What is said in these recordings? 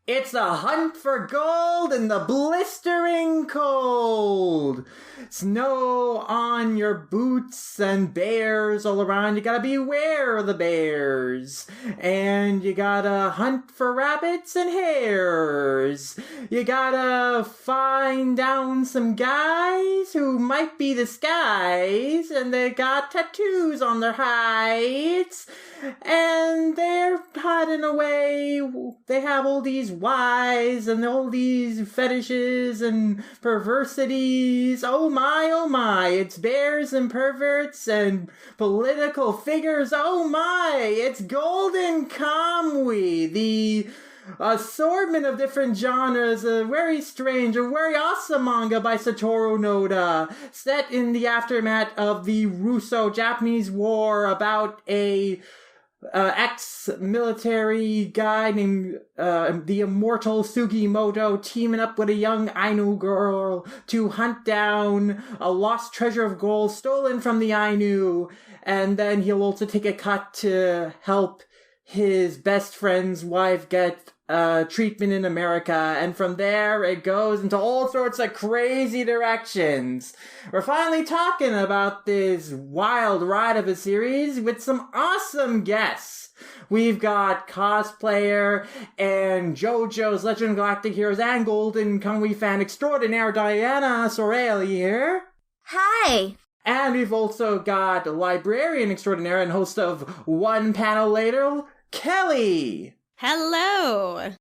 It's a hunt for gold in the blistering cold. Snow on your boots and bears all around. You gotta beware of the bears. And you gotta hunt for rabbits and hares. You gotta find down some guys who might be the skies. And they got tattoos on their hides. And they're hiding away. They have all these wives and all these fetishes and perversities. Oh my, it's bears and perverts and political figures. Oh my, it's Golden Kamuy, the assortment of different genres, a very strange, a very awesome manga by Satoru Noda, set in the aftermath of the Russo-Japanese War about a ex-military guy named the immortal Sugimoto teaming up with a young Ainu girl to hunt down a lost treasure of gold stolen from the Ainu, and then he'll also take a cut to help his best friend's wife get treatment in America, and from there it goes into all sorts of crazy directions. We're finally talking about this wild ride of a series with some awesome guests. We've got cosplayer and JoJo's Legend of Galactic Heroes and Golden Kamuy fan extraordinaire Diana Soreil here. Hi! And we've also got librarian extraordinaire and host of One Panel Later, Kelly! Hello!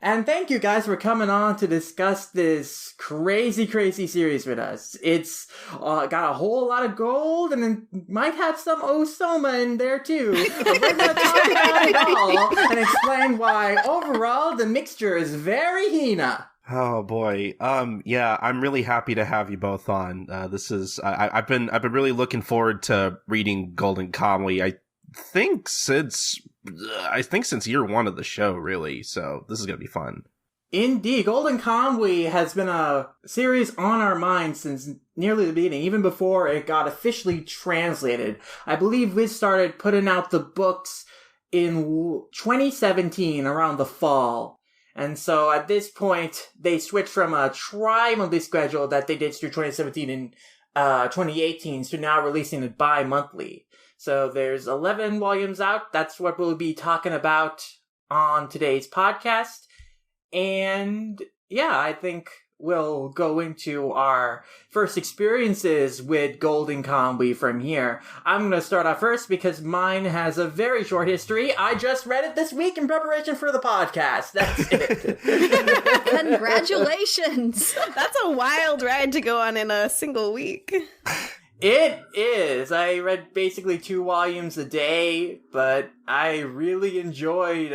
And thank you guys for coming on to discuss this crazy, crazy series with us. It's got a whole lot of gold, and it might have some Osoma in there too. But we're going to talk about it all and explain why overall the mixture is very Hina. Oh boy. Yeah, I'm really happy to have you both on. I've been really looking forward to reading Golden Kamuy. I think since year one of the show, really. So this is going to be fun. Indeed. Golden Kamuy has been a series on our minds since nearly the beginning, even before it got officially translated. I believe we started putting out the books in 2017, around the fall. And so at this point, they switched from a tri-monthly schedule that they did through 2017 and 2018 to now releasing it bi-monthly. So there's 11 volumes out. That's what we'll be talking about on today's podcast. And yeah, I think we'll go into our first experiences with Golden Kamuy from here. I'm going to start off first because mine has a very short history. I just read it this week in preparation for the podcast. That's it. Congratulations! That's a wild ride to go on in a single week. It is. I read basically 2 volumes a day, but I really enjoyed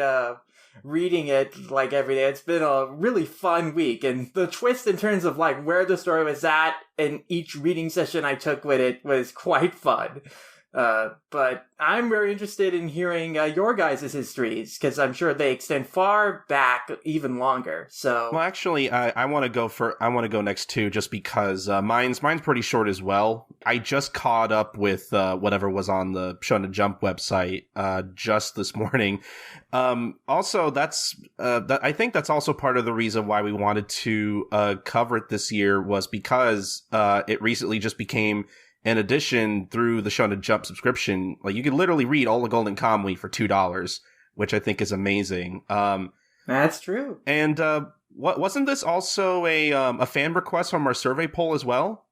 reading it like every day. It's been a really fun week, and the twist in terms of like where the story was at in each reading session I took with it was quite fun. But I'm very interested in hearing your guys' histories, because I'm sure they extend far back, even longer. So, well, actually, I want to go next too, just because mine's pretty short as well. I just caught up with whatever was on the Shonen Jump website just this morning. Also, I think that's also part of the reason why we wanted to cover it this year, was because it recently just became an addition through the Shonen Jump subscription. Like, you can literally read all the Golden Kamuy for $2, which I think is amazing. That's true. And wasn't this also a fan request from our survey poll as well?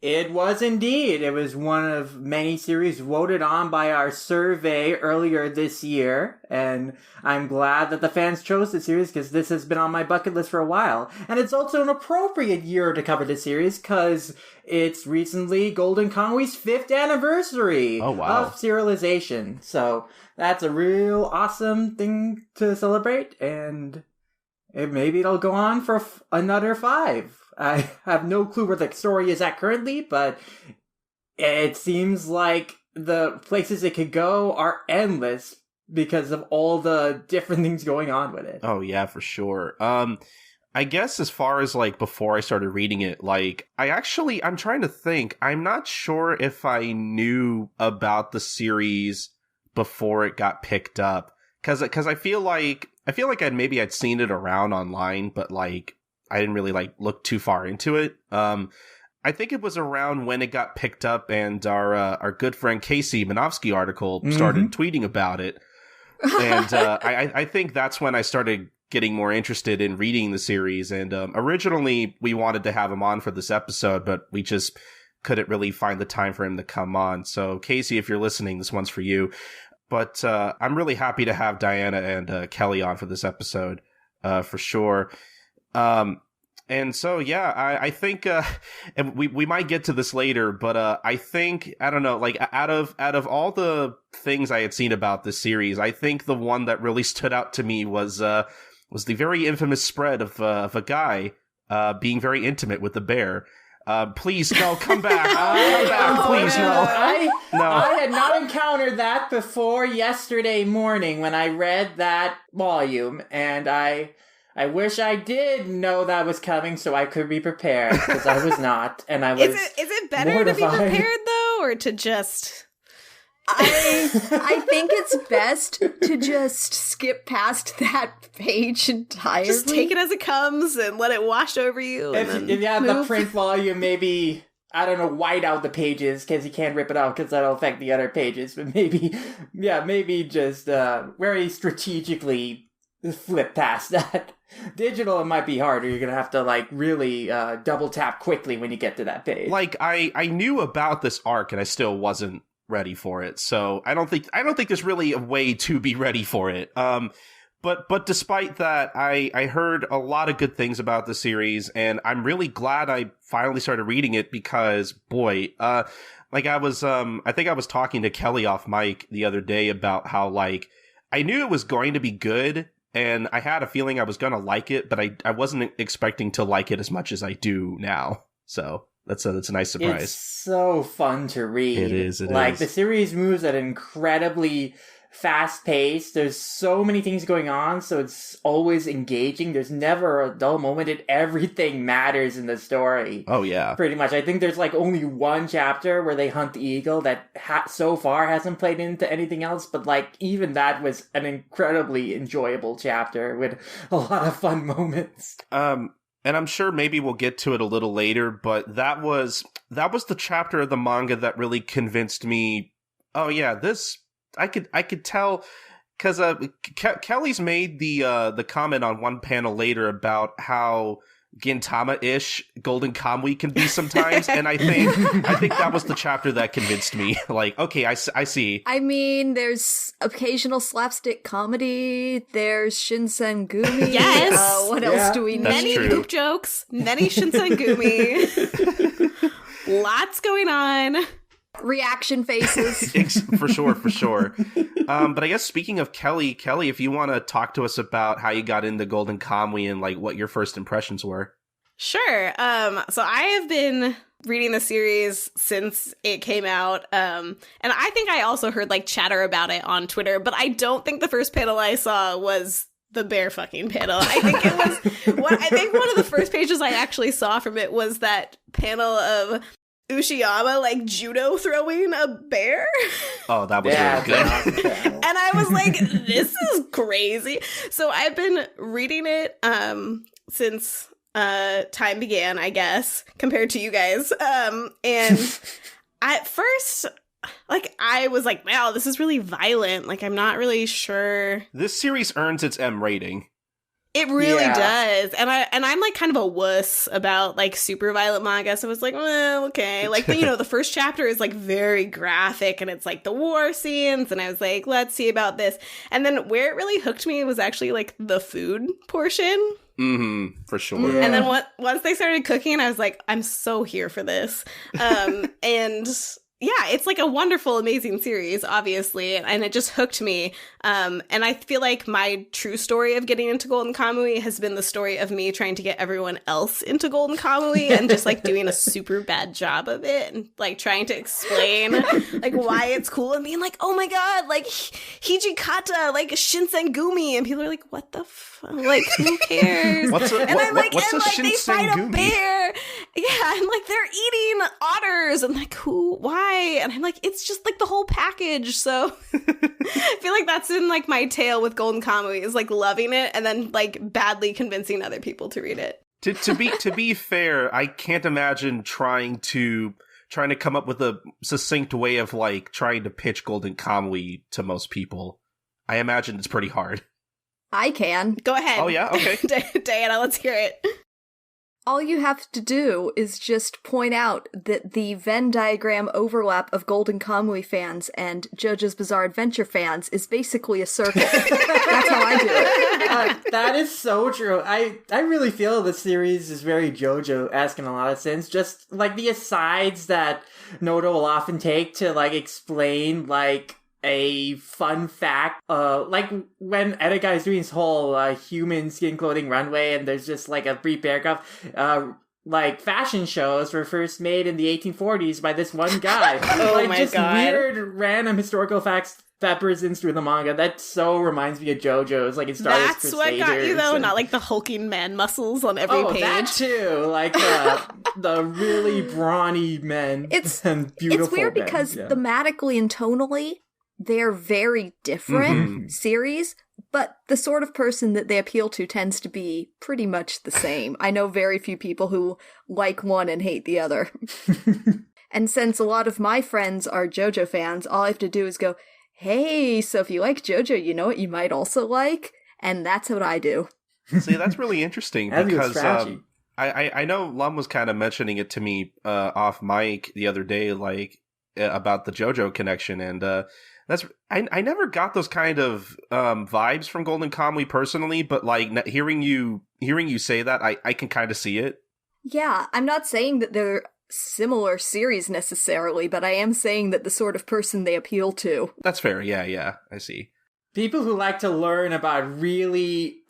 It was indeed. It was one of many series voted on by our survey earlier this year, and I'm glad that the fans chose the series, because this has been on my bucket list for a while. And it's also an appropriate year to cover the series, because it's recently Golden Kamuy's 5th anniversary of serialization. So that's a real awesome thing to celebrate, and maybe it'll go on for another 5. I have no clue where the story is at currently, but it seems like the places it could go are endless because of all the different things going on with it. Oh, yeah, for sure. I guess as far as, like, before I started reading it, like, I'm trying to think. I'm not sure if I knew about the series before it got picked up. because I feel like I'd seen it around online, but like I didn't really like look too far into it. I think it was around when it got picked up and our good friend Casey Minovsky article started tweeting about it. And I think that's when I started getting more interested in reading the series. And originally we wanted to have him on for this episode, but we just couldn't really find the time for him to come on. So Casey, if you're listening, this one's for you. But I'm really happy to have Diana and Kelly on for this episode, for sure. And so, yeah, I think, and we might get to this later, but I think, I don't know, like out of all the things I had seen about this series, I think the one that really stood out to me was the very infamous spread of a guy being very intimate with the bear. Please, no, come back. Come back, please, no. I had not encountered that before yesterday morning when I read that volume, and I wish I did know that was coming so I could be prepared, because I was not, and I was Is it better mortified. to be prepared, though, or to just... I think it's best to just skip past that page entirely. Just take it as it comes and let it wash over you. If you have the print volume, maybe, I don't know, white out the pages, because you can't rip it out, because that'll affect the other pages, but maybe just very strategically flip past that. Digital, it might be harder. You're gonna have to like really double tap quickly when you get to that page. Like I knew about this arc and I still wasn't ready for it. So I don't think there's really a way to be ready for it. But despite that, I heard a lot of good things about the series, and I'm really glad I finally started reading it because boy, like I think I was talking to Kelly off mic the other day about how like I knew it was going to be good. And I had a feeling I was going to like it, but I wasn't expecting to like it as much as I do now. So that's a nice surprise. It's so fun to read. It is. The series moves at an incredibly fast pace. There's so many things going on, so it's always engaging. There's never a dull moment, and everything matters in the story. Oh, yeah. Pretty much. I think there's like only one chapter where they hunt the eagle that so far hasn't played into anything else, but like even that was an incredibly enjoyable chapter with a lot of fun moments. And I'm sure maybe we'll get to it a little later, but that was the chapter of the manga that really convinced me, oh yeah, this... I could tell because Kelly's made the comment on one panel later about how Gintama-ish Golden Kamuy can be sometimes, and I think that was the chapter that convinced me. Like, okay, I see. I mean, there's occasional slapstick comedy. There's Shinsengumi. Yes. What else do we need? Many poop jokes. Many Shinsengumi. Lots going on. Reaction faces. For sure. But I guess speaking of Kelly, if you want to talk to us about how you got into Golden Kamuy and like what your first impressions were. Sure. So I have been reading the series since it came out. And I think I also heard like chatter about it on Twitter, but I don't think the first panel I saw was the bear fucking panel. I think it was I think one of the first pages I actually saw from it was that panel of Ushiyama like judo throwing a bear. Oh, that was really good. And I was like, this is crazy. So I've been reading it since time began, I guess, compared to you guys. And at first, like, I was like, wow, this is really violent. Like, I'm not really sure. This series earns its M rating. It really does. And I'm like kind of a wuss about like super violent manga. So it's like, well, okay. Like, the first chapter is like very graphic and it's like the war scenes. And I was like, let's see about this. And then where it really hooked me was actually like the food portion. Mm-hmm, for sure. Yeah. And then once they started cooking, I was like, I'm so here for this. And yeah, it's like a wonderful, amazing series, obviously, and it just hooked me. And I feel like my true story of getting into Golden Kamuy has been the story of me trying to get everyone else into Golden Kamuy and just like doing a super bad job of it and like trying to explain like why it's cool and being like, oh my god, like Hijikata, like Shinsengumi, and people are like, what the fuck? Like, who cares? What's a they fight a Shinsengumi? bear, Yeah, and like they're eating otters and like who, why? And I'm like, it's just like the whole package. So I feel like that's in like my tale with Golden Kamuy is like loving it and then like badly convincing other people to read it. To be fair, I can't imagine trying to come up with a succinct way of like trying to pitch Golden Kamuy to most people. I imagine it's pretty hard. I can. Go ahead. Oh yeah, okay. Diana, let's hear it. All you have to do is just point out that the Venn diagram overlap of Golden Kamuy fans and JoJo's Bizarre Adventure fans is basically a circle. That's how I do it. That is so true. I really feel the series is very JoJo-esque in a lot of sense. Just like the asides that Noda will often take to like explain like a fun fact, like when Edeka is doing his whole human skin clothing runway, and there's just like a brief paragraph, like fashion shows were first made in the 1840s by this one guy. Oh like, my just God. weird, random historical facts peppers in through the manga. That so reminds me of JoJo's. Like it started as That's what got you though, not like the hulking man muscles on every page. That too, like the really brawny men and beautiful. It's weird men. because thematically and tonally, they're very different series, but the sort of person that they appeal to tends to be pretty much the same. I know very few people who like one and hate the other. And since a lot of my friends are JoJo fans, all I have to do is go, hey, so if you like JoJo, you know what you might also like? And that's what I do. See, that's really interesting because I know Lum was kind of mentioning it to me off mic the other day, like about the JoJo connection, and I never got those kind of vibes from Golden Kamuy personally, but like hearing you say that, I can kind of see it. Yeah, I'm not saying that they're similar series necessarily, but I am saying that the sort of person they appeal to. That's fair. Yeah, I see. People who like to learn about really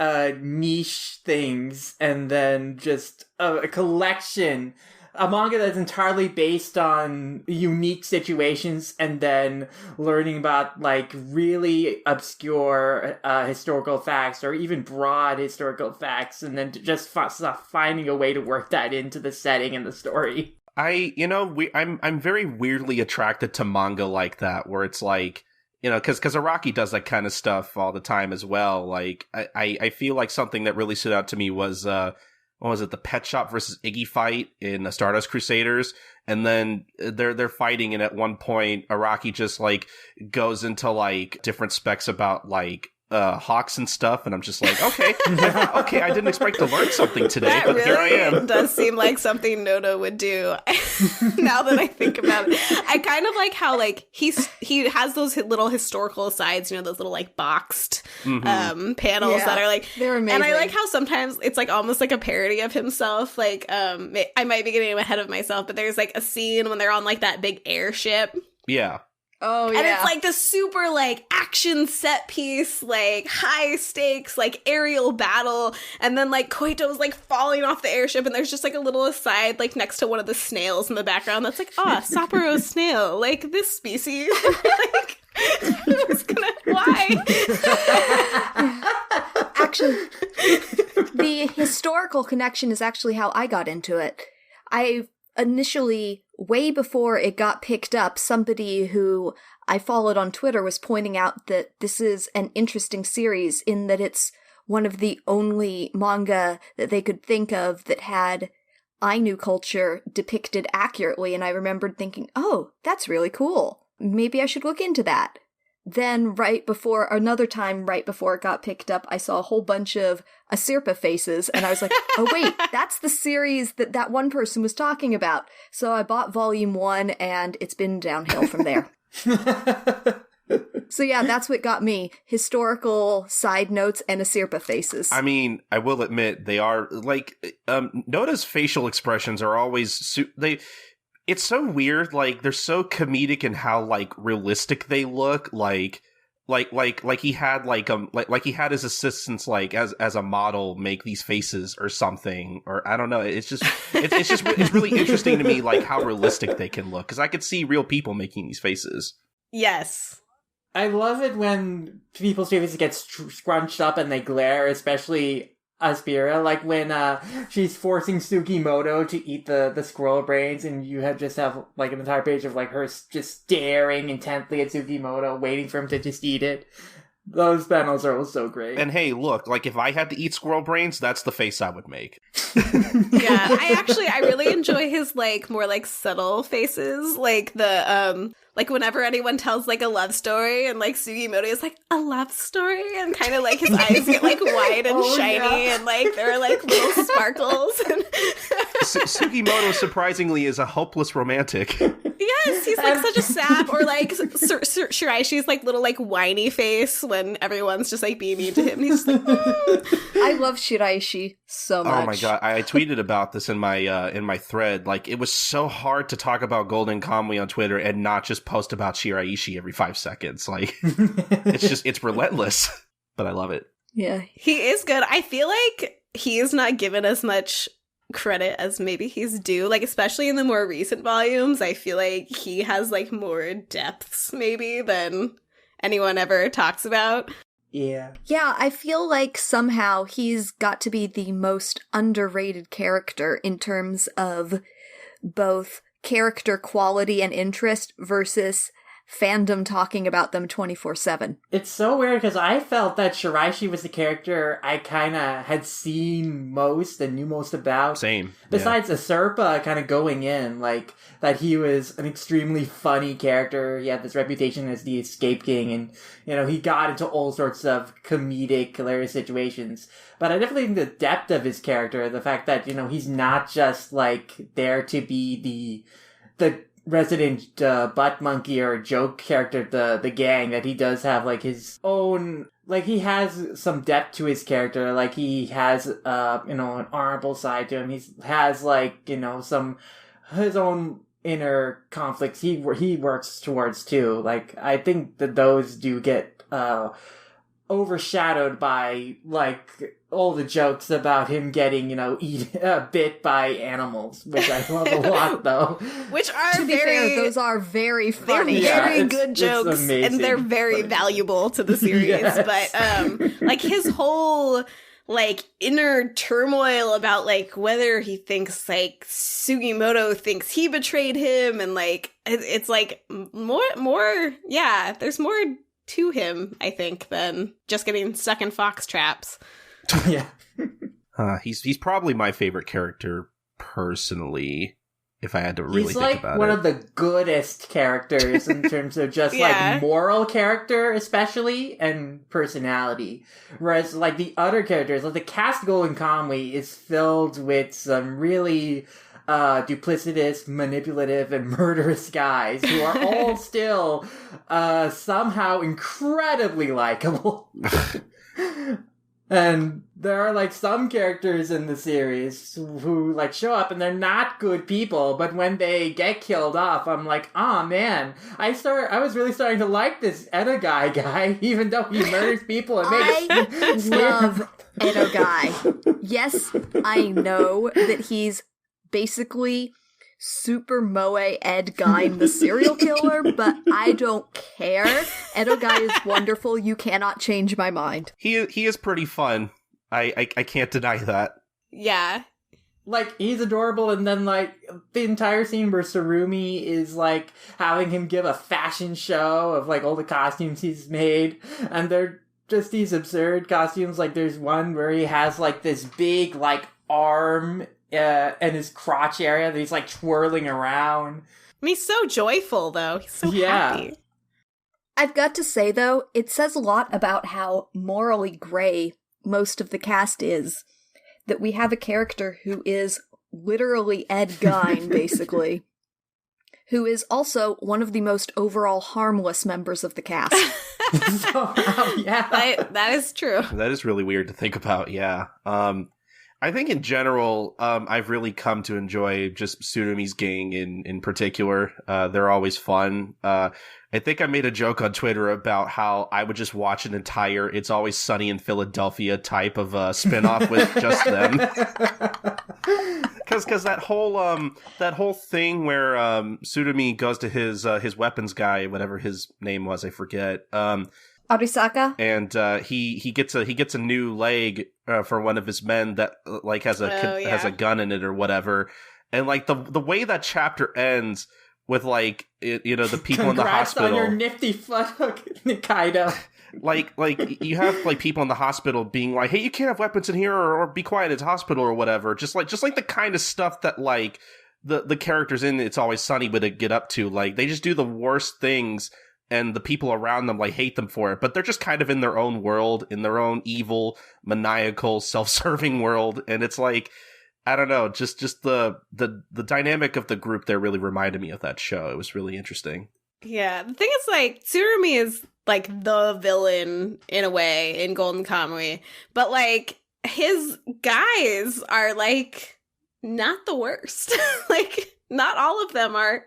niche things and then just a collection, a manga that's entirely based on unique situations and then learning about like really obscure historical facts or even broad historical facts and then just finding a way to work that into the setting and the story. I'm very weirdly attracted to manga like that, where it's like, because Araki does that kind of stuff all the time as well. Like, I feel like something that really stood out to me was, what was it, the Pet Shop versus Iggy fight in Stardust Crusaders, and then they're fighting, and at one point Araki just like goes into like different specs about like hawks and stuff, and I'm just like, okay, I didn't expect to learn something today, that but really here I am. Does seem like something Noda would do. Now that I think about it, I kind of like how like he has those little historical asides, those little like boxed panels that are like, they're amazing. And I like how sometimes it's like almost like a parody of himself. Like I might be getting ahead of myself, but there's like a scene when they're on like that big airship. Yeah. Oh, yeah. And it's like this super like action set piece, like high stakes, like aerial battle. And then like Koito's like falling off the airship, and there's just like a little aside like next to one of the snails in the background that's like, Sapporo snail, like this species. Like, I'm just gonna, why? Actually, the historical connection is actually how I got into it. I initially, way before it got picked up, somebody who I followed on Twitter was pointing out that this is an interesting series in that it's one of the only manga that they could think of that had Ainu culture depicted accurately, and I remembered thinking, oh, that's really cool. Maybe I should look into that. Then another time right before it got picked up, I saw a whole bunch of Asirpa faces, and I was like, oh wait, that's the series that one person was talking about. So I bought volume 1, and it's been downhill from there. So yeah, that's what got me. Historical side notes and Asirpa faces. I mean, I will admit, they are, like, Noda's facial expressions are always, it's so weird, like, they're so comedic in how, like, realistic they look, like he had, like he had his assistants, like, as a model make these faces or something, or I don't know, it's really interesting to me, like, how realistic they can look, because I could see real people making these faces. Yes. I love it when people's faces get scrunched up and they glare, especially Aspira, like when she's forcing Sugimoto to eat the squirrel brains, and you just have like an entire page of like her just staring intently at Sugimoto, waiting for him to just eat it. Those panels are so great. And hey, look, like if I had to eat squirrel brains, that's the face I would make. Yeah, I really enjoy his like more like subtle faces, like the like whenever anyone tells like a love story and like Sugimoto is like a love story and kind of like his eyes get like wide and shiny and like there are like little sparkles. Sugimoto surpringly is a hopeless romantic. Yes, he's like such a sap, or like Shiraishi's like little like whiny face when everyone's just like being mean to him. He's just like, I love Shiraishi so much. Oh my god, I tweeted about this in my thread. Like, it was so hard to talk about Golden Kamuy on Twitter and not just post about Shiraishi every 5 seconds. Like, it's relentless, but I love it. Yeah, he is good. I feel like he is not given as much credit as maybe he's due, like especially in the more recent volumes. I feel like he has like more depths maybe than anyone ever talks about. Yeah, I feel like somehow he's got to be the most underrated character in terms of both character quality and interest versus fandom talking about them 24/7. It's so weird because I felt that Shiraishi was the character I kind of had seen most and knew most about. Same. Besides Asurpa kind of going in, like, that he was an extremely funny character. He had this reputation as the Escape King, and, you know, he got into all sorts of comedic, hilarious situations. But I definitely think the depth of his character, the fact that, you know, he's not just, like, there to be the resident butt monkey or joke character, the gang, that he does have like his own, like he has some depth to his character, like he has you know, an honorable side to him. He has like, you know, some his own inner conflicts he works towards too. Like I think that those do get overshadowed by like all the jokes about him getting, you know, bit by animals, which I love a lot, though. Which are to be fair, those are very funny. They're very good jokes, and they're very valuable to the series. Yes. But like his whole like inner turmoil about like whether he thinks like Sugimoto thinks he betrayed him, and like it's like more. Yeah, there's more to him, I think, than just getting stuck in fox traps. Yeah. He's probably my favorite character personally, if I had to really think about it. He's like one of the goodest characters in terms of just like moral character, especially, and personality. Whereas like the other characters, like the cast Golden Kamuy is filled with some really duplicitous, manipulative, and murderous guys who are all still somehow incredibly likable. And there are like some characters in the series who like show up and they're not good people, but when they get killed off, I'm like, oh man, I was really starting to like this Edo guy, even though he murders people and makes I love Edo guy. Yes, I know that he's basically Super Moe Ed Gein, the serial killer, but I don't care. Edo guy is wonderful. You cannot change my mind. He is pretty fun. I can't deny that. Yeah. Like, he's adorable, and then, like, the entire scene where Surumi is, like, having him give a fashion show of, like, all the costumes he's made, and they're just these absurd costumes. Like, there's one where he has, like, this big, like, arm and his crotch area that he's like twirling around. I mean, he's so joyful though. He's so happy. I've got to say though, it says a lot about how morally gray most of the cast is, that we have a character who is literally Ed Gein, basically, who is also one of the most overall harmless members of the cast. That is true. That is really weird to think about, yeah. I think in general, I've really come to enjoy just Tsurumi's gang in particular. They're always fun. I think I made a joke on Twitter about how I would just watch an entire It's Always Sunny in Philadelphia type of spinoff with just them. Because that whole thing where Tsurumi goes to his weapons guy, whatever his name was, I forget. Arisaka? And he gets a new leg for one of his men that like has a gun in it or whatever. And like the way that chapter ends with like the people in the hospital. Congrats on your nifty foot hook, Nikaido. Like you have like people in the hospital being like, hey, you can't have weapons in here or be quiet, it's a hospital or whatever. Just like the kind of stuff that like the characters in It's Always Sunny would get up to. Like they just do the worst things and the people around them like hate them for it, but they're just kind of in their own world, in their own evil, maniacal, self-serving world. And it's like, I don't know, just the dynamic of the group there really reminded me of that show. It was really interesting. Yeah, the thing is, like, Tsurumi is, like, the villain, in a way, in Golden Kamuy. But, like, his guys are, like, not the worst. Like, not all of them are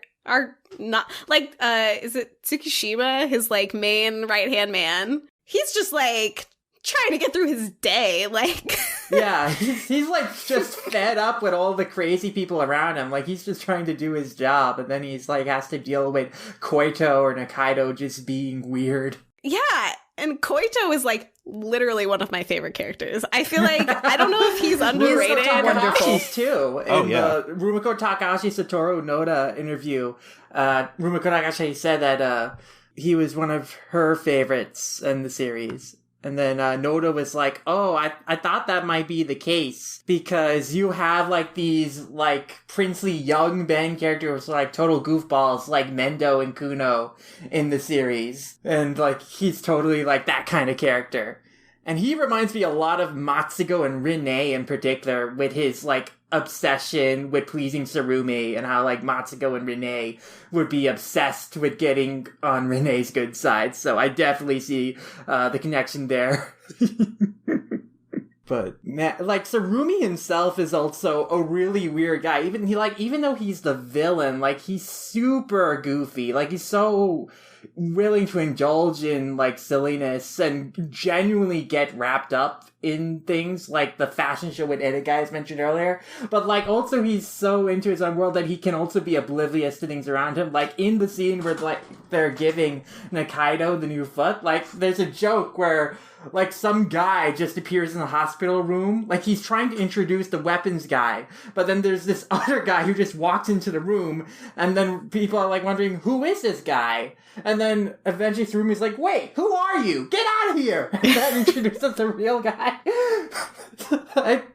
not, like, is it Tsukishima, his, like, main right-hand man? He's just, like, trying to get through his day, like... Yeah, he's like just fed up with all the crazy people around him. Like he's just trying to do his job, and then he's like has to deal with Koito or Nikaido just being weird. Yeah, and Koito is like literally one of my favorite characters. I feel like I don't know if he's underrated. Takahashi's too. In yeah. the Rumiko Takahashi Satoru Noda interview, Rumiko Takahashi said that he was one of her favorites in the series. And then Noda was like, oh, I thought that might be the case because you have like these like princely young Ben characters like total goofballs like Mendo and Kuno in the series. And like he's totally like that kind of character. And he reminds me a lot of Matsugo and Rinne in particular with his like obsession with pleasing Tsurumi and how like Matsugo and Rinne would be obsessed with getting on Rinne's good side. So I definitely see the connection there. But like Tsurumi himself is also a really weird guy. Even though he's the villain, like he's super goofy. Like he's so willing to indulge in like silliness and genuinely get wrapped up in things like the fashion show with Edit guys mentioned earlier. But like also he's so into his own world that he can also be oblivious to things around him. Like in the scene where like they're giving Nikaido the new foot, like there's a joke where like some guy just appears in the hospital room. Like he's trying to introduce the weapons guy, but then there's this other guy who just walks into the room, and then people are like wondering, who is this guy? And then eventually Tsurumi's like, wait, who are you? Get out of here! And then introduces the real guy.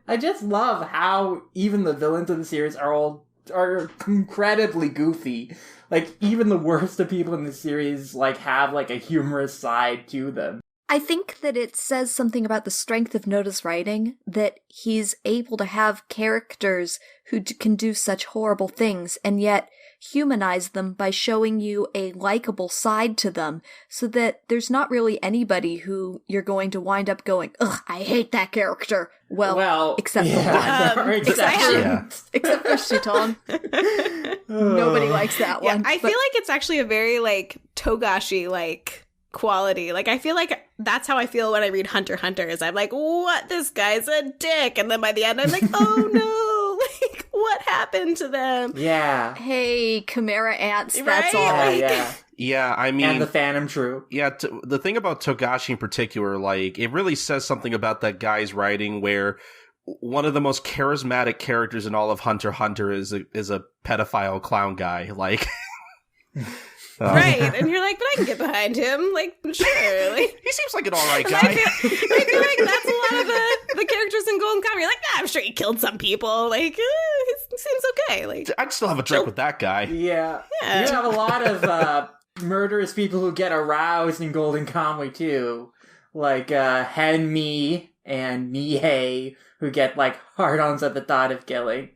I just love how even the villains of the series are incredibly goofy. Like even the worst of people in the series like have like a humorous side to them. I think that it says something about the strength of Noda's writing, that he's able to have characters who can do such horrible things, and yet humanize them by showing you a likable side to them, so that there's not really anybody who you're going to wind up going, ugh, I hate that character. Well except for one. Except for Shiton. Nobody likes that one. I feel like it's actually a very, like, Togashi, like, quality. Like, I feel like that's how I feel when I read Hunter x Hunter, is I'm like, what? This guy's a dick. And then by the end, I'm like, oh no, like, what happened to them? Yeah. Hey, Chimera ants, Right? that's all. Yeah. Yeah, I mean... And the Phantom True. Yeah, the thing about Togashi in particular, like, it really says something about that guy's writing where one of the most charismatic characters in all of Hunter x Hunter is a pedophile clown guy. Like... Right, and you're like, but I can get behind him. Like, sure. Like, he seems like an alright guy. I feel like that's a lot of the characters in Golden Kamuy. You're like, I'm sure he killed some people. Like, he seems okay. Like, I'd still have a drink with that guy. Yeah. You have a lot of murderous people who get aroused in Golden Kamuy too. Like Henmi and Nihei, who get like hard-ons at the thought of killing.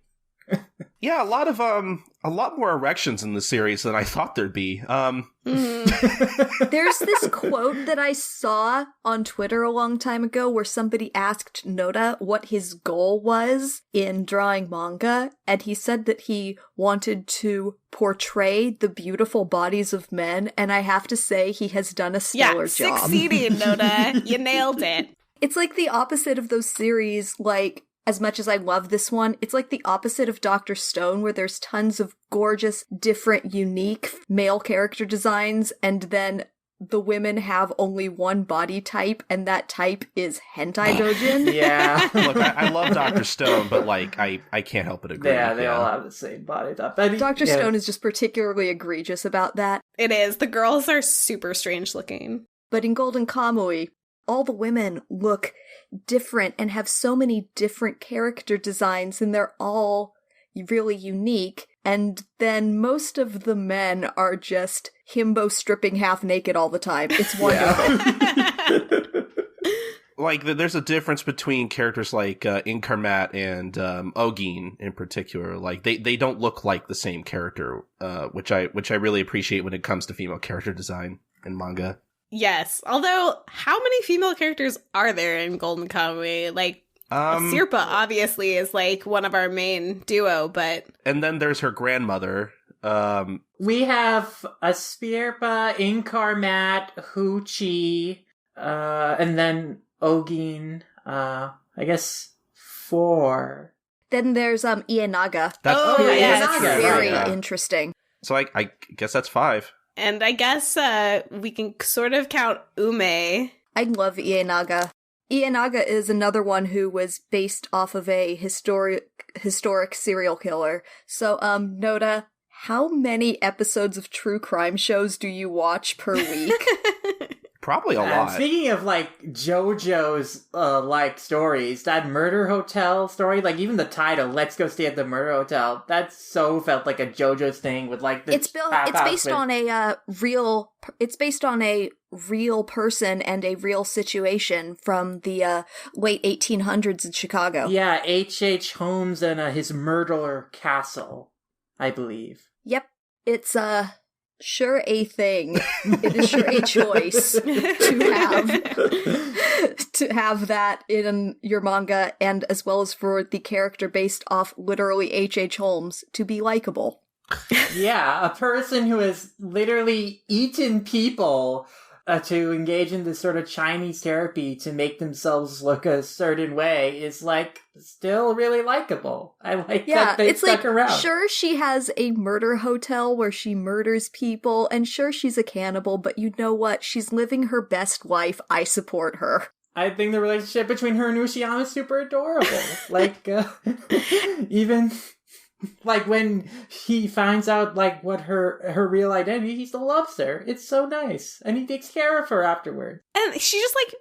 Yeah, a lot more erections in the series than I thought there'd be. There's this quote that I saw on Twitter a long time ago where somebody asked Noda what his goal was in drawing manga, and he said that he wanted to portray the beautiful bodies of men, and I have to say he has done a stellar job. Succeeding, Noda. You nailed it. It's like the opposite of those series, like, as much as I love this one, it's like the opposite of Dr. Stone, where there's tons of gorgeous, different, unique male character designs, and then the women have only one body type, and that type is hentai dojin. Yeah. Look, I love Dr. Stone, but like I can't help but agree. Yeah, they all have the same body type. I mean, Dr. Stone is just particularly egregious about that. It is. The girls are super strange looking. But in Golden Kamuy, all the women look different and have so many different character designs, and they're all really unique. And then most of the men are just himbo stripping half naked all the time. It's wonderful. Yeah. Like, there's a difference between characters like Inkarmat and Ogin in particular. Like, they don't look like the same character, which I really appreciate when it comes to female character design in manga. Yes. Although, how many female characters are there in Golden Kamuy? Like, Sirpa obviously is like one of our main duo, but... And then there's her grandmother. We have a Spirpa, Inkarmat, Hoochie, and then Ogin, I guess 4. Then there's Ienaga. Yes. That's very right, yeah. interesting. So I guess that's 5. And I guess we can sort of count Ume. I love Ienaga. Ienaga is another one who was based off of a historic serial killer. So, Noda, how many episodes of true crime shows do you watch per week? Probably a lot. Speaking of, like, JoJo's, like, stories, that Murder Hotel story, like, even the title, Let's Go Stay at the Murder Hotel, that so felt like a JoJo's thing with, like, the It's based on a real person and a real situation from the late 1800s in Chicago. Yeah, H.H. Holmes and his murder castle, I believe. Yep. It's sure a thing. It is sure a choice to have that in your manga, and as well as for the character based off literally H.H. Holmes to be likable. Yeah, a person who has literally eaten people to engage in this sort of Chinese therapy to make themselves look a certain way is, like, still really likable. I like that they stuck around. Sure, she has a murder hotel where she murders people, and sure, she's a cannibal, but you know what? She's living her best life. I support her. I think the relationship between her and Ushiyama is super adorable. Like, even... like, when he finds out, like, what her real identity, he still loves her. It's so nice. And he takes care of her afterward. And she just, like,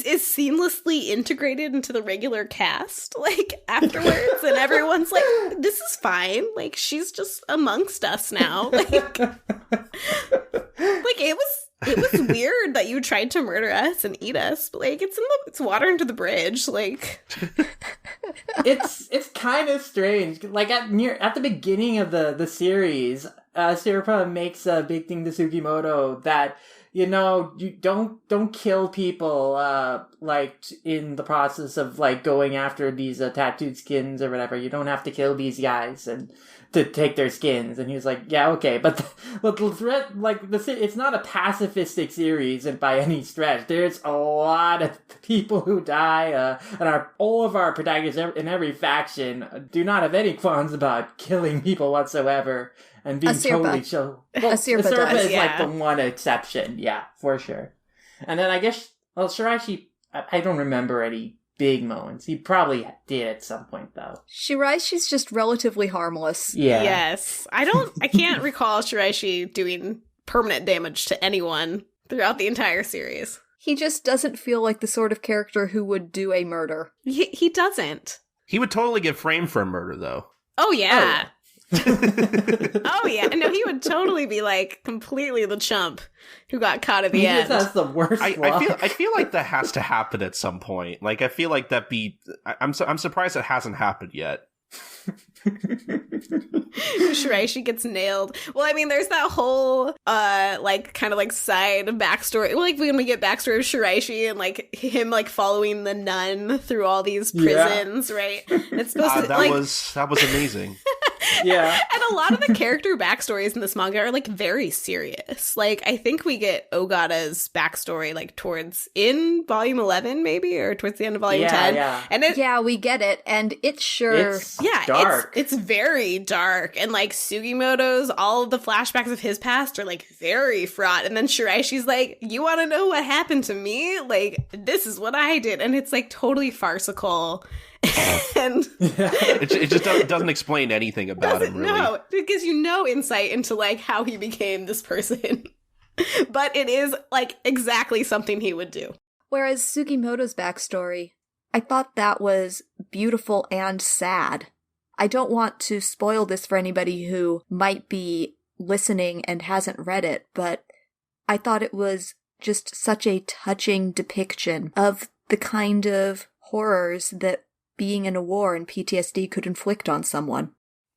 is seamlessly integrated into the regular cast, like, afterwards. And everyone's like, this is fine. Like, she's just amongst us now. Like it was weird that you tried to murder us and eat us, but, like, it's water under the bridge, like... It's kind of strange. Like, at the beginning of the series, Sirpa makes a big thing to Sugimoto that, you know, you don't kill people, like, in the process of, like, going after these tattooed skins or whatever. You don't have to kill these guys and to take their skins. And he was like, yeah, okay, but the threat, like, it's not a pacifistic series and by any stretch. There's a lot of people who die, and all of our protagonists in every faction do not have any qualms about killing people whatsoever and being totally chill. Well, Asirpa is like the one exception, yeah, for sure. And then I guess, well, Shiraishi, I don't remember any big moments. He probably did at some point, though. Shiraishi's just relatively harmless. Yeah. Yes. I can't recall Shiraishi doing permanent damage to anyone throughout the entire series. He just doesn't feel like the sort of character who would do a murder. He doesn't. He would totally get framed for a murder, though. Oh, yeah. Oh, yeah. No, he would totally be, like, completely the chump who got caught at the end. That's the worst. I feel like that has to happen at some point. Like, I feel like I'm surprised it hasn't happened yet. Shiraishi gets nailed. Well, I mean, there's that whole like kind of like side backstory, like when we get backstory of Shiraishi and like him like following the nun through all these prisons, right? It's supposed to that was amazing. Yeah. And a lot of the character backstories in this manga are like very serious. Like, I think we get Ogata's backstory like towards in volume 11 maybe, or towards the end of volume 10. Yeah. And it, Yeah, we get it, and it's sure. It's yeah, dark. it's very dark. And like Sugimoto's, all of the flashbacks of his past are like very fraught. And then Shiraishi's like, you want to know what happened to me? Like, this is what I did. And it's like totally farcical. And it just doesn't explain anything about him, really. No, it gives you no insight into like how he became this person. But it is like exactly something he would do. Whereas Sugimoto's backstory, I thought that was beautiful and sad. I don't want to spoil this for anybody who might be listening and hasn't read it, but I thought it was just such a touching depiction of the kind of horrors that being in a war and PTSD could inflict on someone.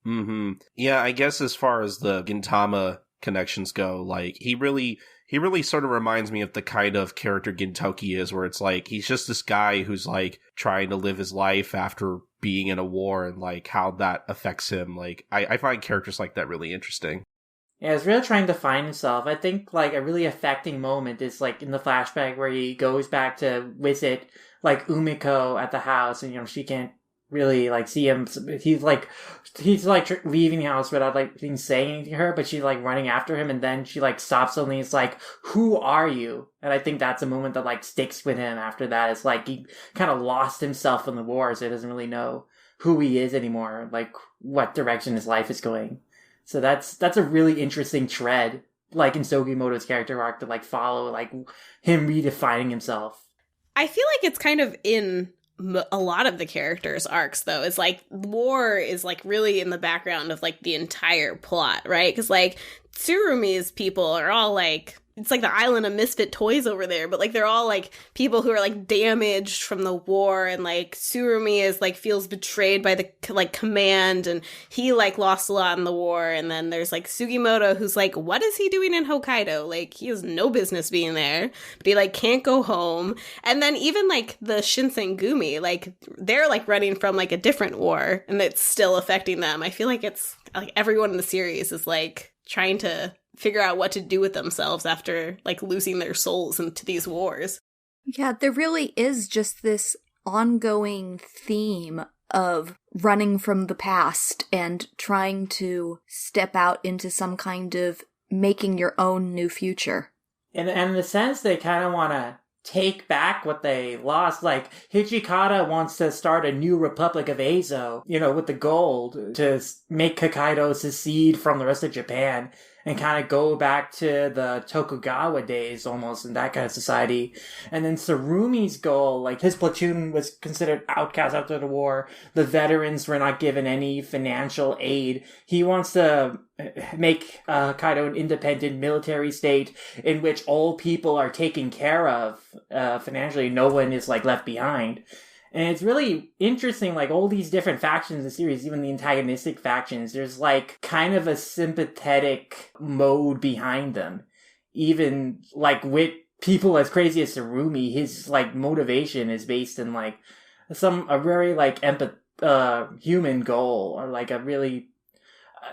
Mm-hmm. Yeah, I guess as far as the Gintama connections go, like, he really sort of reminds me of the kind of character Gintoki is, where it's like, he's just this guy who's like trying to live his life after being in a war, and like how that affects him. Like, I find characters like that really interesting. Yeah, he's really trying to find himself. I think, like, a really affecting moment is, like, in the flashback where he goes back to visit, like, Umiko at the house, and, you know, she can't really, like, see him. He's leaving the house without, like, saying anything to her, but she's, like, running after him, and then she, like, stops suddenly. It's like, who are you? And I think that's a moment that, like, sticks with him after that. It's like he kind of lost himself in the war, so he doesn't really know who he is anymore, like, what direction his life is going. So that's a really interesting thread, like, in Sugimoto's character arc, to, like, follow, like, him redefining himself. I feel like it's kind of in a lot of the characters' arcs, though. It's like war is like really in the background of like the entire plot, right? Because like Tsurumi's people are all like, it's like the island of misfit toys over there, but like they're all like people who are like damaged from the war, and like Tsurumi is like feels betrayed by the like command, and he like lost a lot in the war. And then there's like Sugimoto, who's like, what is he doing in Hokkaido? Like, he has no business being there, but he like can't go home. And then even like the Shinsengumi, like they're like running from like a different war, and it's still affecting them. I feel like it's like everyone in the series is like trying to figure out what to do with themselves after like losing their souls into these wars. Yeah, there really is just this ongoing theme of running from the past and trying to step out into some kind of making your own new future. And in the sense, they kind of want to take back what they lost. Like, Hijikata wants to start a new Republic of Eizo, you know, with the gold to make Hokkaido secede from the rest of Japan and kind of go back to the Tokugawa days almost, in that kind of society. And then Tsurumi's goal, like, his platoon was considered outcast after the war. The veterans were not given any financial aid. He wants to make Hokkaido an independent military state in which all people are taken care of financially. No one is, like, left behind. And it's really interesting, like, all these different factions in the series, even the antagonistic factions, there's, like, kind of a sympathetic mode behind them. Even, like, with people as crazy as Tsurumi, his, like, motivation is based in, like, a very, like, human goal, or, like, a really,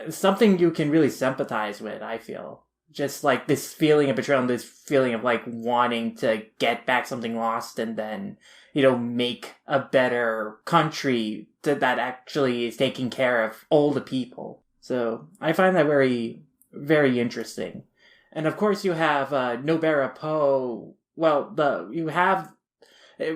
something you can really sympathize with, I feel. Just, like, this feeling of betrayal, this feeling of, like, wanting to get back something lost and then, you know, make a better country that actually is taking care of all the people. So I find that very, very interesting. And of course you have Nobara Po. Well, you have,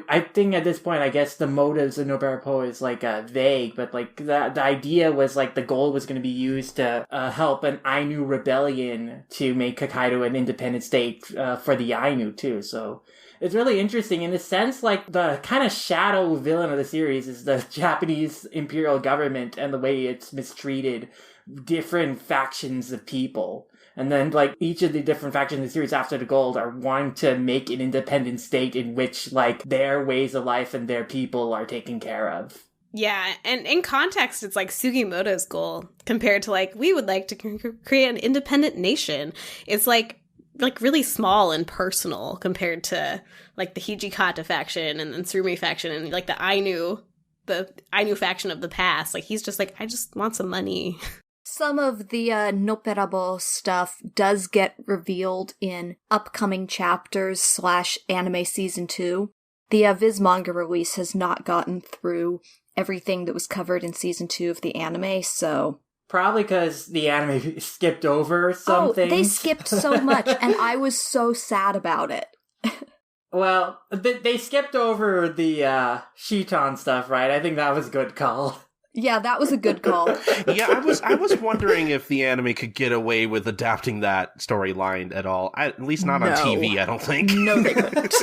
I think at this point, I guess the motives of Nobara Po is like vague, but like the idea was like the gold was going to be used to help an Ainu rebellion to make Hokkaido an independent state for the Ainu too. So it's really interesting in a sense. Like, the kind of shadow villain of the series is the Japanese imperial government and the way it's mistreated different factions of people. And then, like, each of the different factions in the series after the gold are wanting to make an independent state in which, like, their ways of life and their people are taken care of. Yeah, and in context, it's like Sugimoto's goal compared to, like, we would like to create an independent nation. It's like really small and personal compared to like the Hijikata faction and the Tsurumi faction and like the Ainu the Ainu faction of the past. Like, he's just like, I just want some money. Some of the Noperabo stuff does get revealed in upcoming chapters / anime season 2. The Viz manga release has not gotten through everything that was covered in season 2 of the anime, so... Probably because the anime skipped over some things. They skipped so much, and I was so sad about it. Well, they skipped over the Shiton stuff, right? I think that was a good call. Yeah, that was a good call. Yeah, I was wondering if the anime could get away with adapting that storyline at all. At least not on TV, I don't think. No, they couldn't.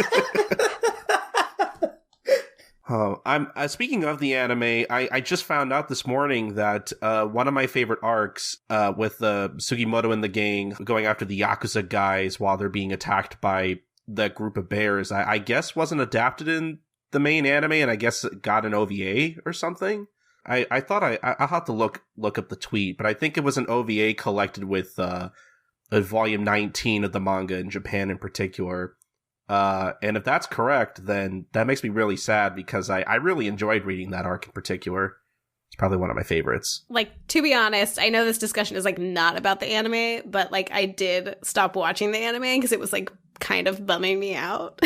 I'm speaking of the anime. I just found out this morning that one of my favorite arcs with Sugimoto and the gang going after the Yakuza guys while they're being attacked by that group of bears, I guess wasn't adapted in the main anime, and I guess it got an OVA or something. I thought I'll have to look up the tweet, but I think it was an OVA collected with volume 19 of the manga in Japan in particular. And if that's correct, then that makes me really sad because I really enjoyed reading that arc in particular. It's probably one of my favorites. Like, to be honest, I know this discussion is like not about the anime, but like I did stop watching the anime because it was like kind of bumming me out.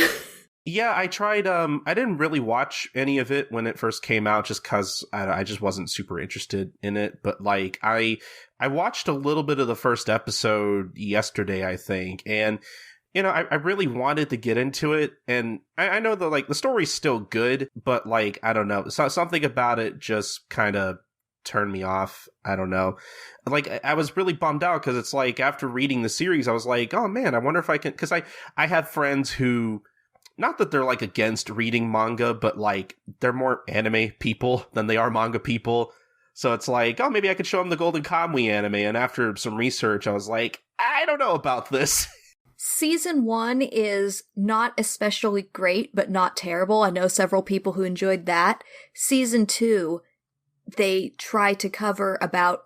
Yeah, I tried, I didn't really watch any of it when it first came out just because I just wasn't super interested in it. But, like, I watched a little bit of the first episode yesterday, I think. And, you know, I really wanted to get into it. And I know that, like, the story's still good, but, like, I don't know. Something about it just kind of turned me off. I don't know. Like, I was really bummed out because it's like, after reading the series, I was like, oh, man, I wonder if I can... Because I have friends who... Not that they're, like, against reading manga, but, like, they're more anime people than they are manga people. So it's like, oh, maybe I could show them the Golden Kamuy anime. And after some research, I was like, I don't know about this. Season 1 is not especially great, but not terrible. I know several people who enjoyed that. Season 2, they try to cover about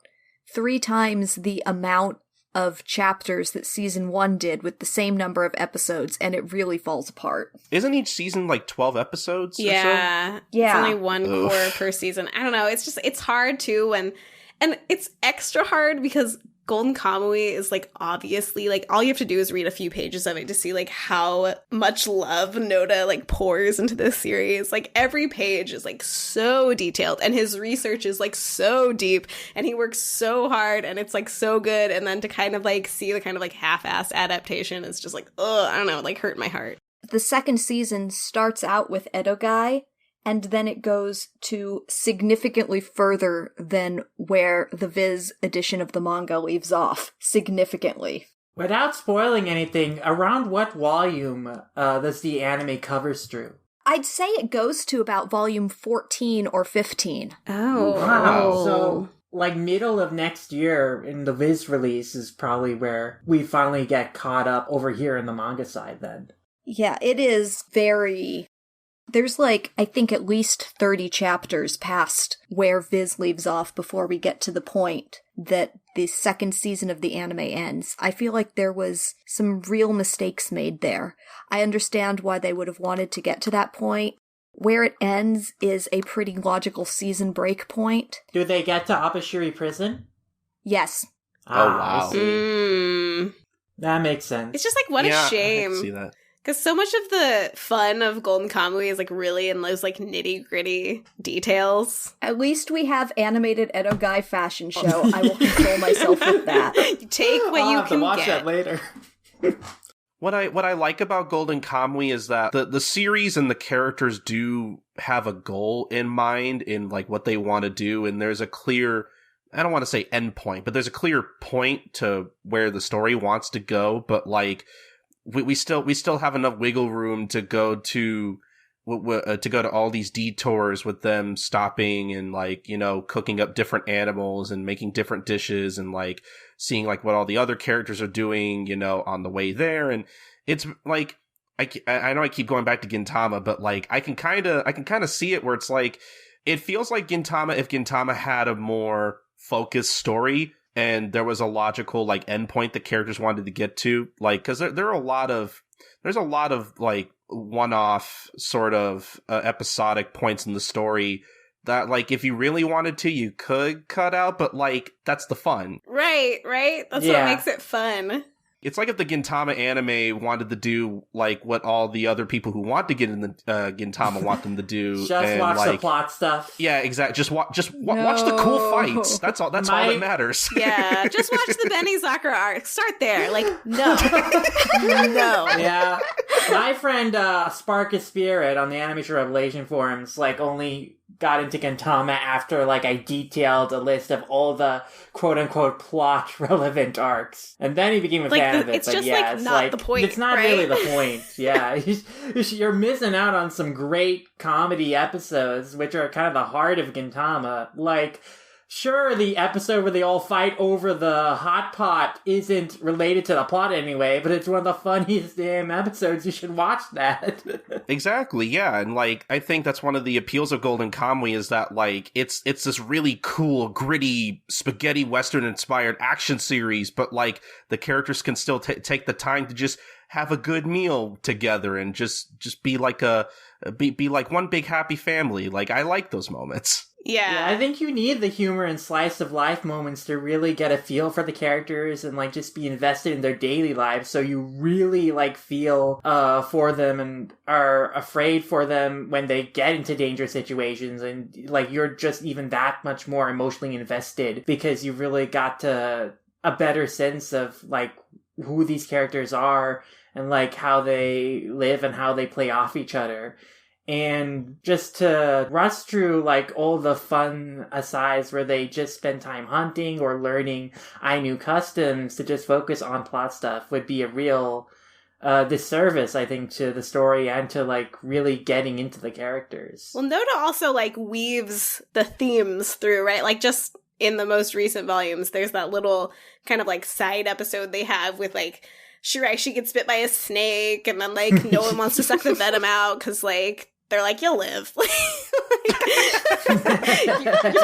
3 times the amount of chapters that season 1 did with the same number of episodes, and it really falls apart. Isn't each season like 12 episodes? Yeah. Or so? Yeah. It's only one core per season. I don't know. It's hard too and it's extra hard because Golden Kamuy is like obviously like all you have to do is read a few pages of it to see like how much love Noda like pours into this series. Like every page is like so detailed and his research is like so deep and he works so hard and it's like so good. And then to kind of like see the kind of like half-assed adaptation is just like, ugh, I don't know, like hurt my heart. The second season starts out with Edo Guy, and then it goes to significantly further than where the Viz edition of the manga leaves off. Significantly. Without spoiling anything, around what volume does the anime covers through? I'd say it goes to about volume 14 or 15. Oh. Wow. So, like, middle of next year in the Viz release is probably where we finally get caught up over here in the manga side then. Yeah, it is very... There's like, I think at least 30 chapters past where Viz leaves off before we get to the point that the second season of the anime ends. I feel like there was some real mistakes made there. I understand why they would have wanted to get to that point. Where it ends is a pretty logical season break point. Do they get to Abashiri Prison? Yes. Oh, wow. I see. That makes sense. It's just like, what a shame. I can see that. Because so much of the fun of Golden Kamuy is like really in those like nitty gritty details. At least we have animated Edo Guy fashion show. I will console myself with that. You take what I'll you have can to watch get. that later. What I like about Golden Kamuy is that the series and the characters do have a goal in mind in like what they want to do, and there's a clear, I don't want to say end point, but there's a clear point to where the story wants to go, but like we still have enough wiggle room to go to all these detours with them stopping and like, you know, cooking up different animals and making different dishes and like seeing like what all the other characters are doing, you know, on the way there. And it's like, I know I keep going back to Gintama, but like I can kind of see it where it's like, it feels like Gintama, if Gintama had a more focused story and there was a logical like endpoint the characters wanted to get to, like, because there's a lot of like one-off sort of episodic points in the story that, like, if you really wanted to, you could cut out, but, like, that's the fun. Right. That's what makes it fun. It's like if the Gintama anime wanted to do, like, what all the other people who want to get in the Gintama want them to do. Just watch the plot stuff. Yeah, exactly. Just watch the cool fights. That's all that matters. Yeah, just watch the Benny Sakura arc. Start there. Like, no. No. Yeah. My friend Spark of Spirit on the Animation Revelation forums, like, only got into Gintama after, like, I detailed a list of all the quote-unquote plot-relevant arcs. And then he became a fan of it. It's but just, yeah, like, not the point, it's not really the point. Yeah. You're missing out on some great comedy episodes, which are kind of the heart of Gintama. Like, sure, the episode where they all fight over the hot pot isn't related to the plot anyway, but it's one of the funniest damn episodes. You should watch that. Exactly, yeah. And, like, I think that's one of the appeals of Golden Kamuy is that, like, it's this really cool, gritty, spaghetti western-inspired action series, but, like, the characters can still take the time to just have a good meal together and just be like be like one big happy family. Like, I like those moments. Yeah, I think you need the humor and slice of life moments to really get a feel for the characters and, like, just be invested in their daily lives, so you really, like, feel for them and are afraid for them when they get into dangerous situations, and, like, you're just even that much more emotionally invested because you really got a better sense of, like, who these characters are and, like, how they live and how they play off each other. And just to rush through, like, all the fun asides where they just spend time hunting or learning Ainu customs to just focus on plot stuff would be a real disservice, I think, to the story and to, like, really getting into the characters. Well, Noda also, like, weaves the themes through, right? Like, just in the most recent volumes, there's that little kind of, like, side episode they have with, like, Shiraishi gets bit by a snake, and then, like, no one wants to suck the venom out because, like, they're like, you'll live. You're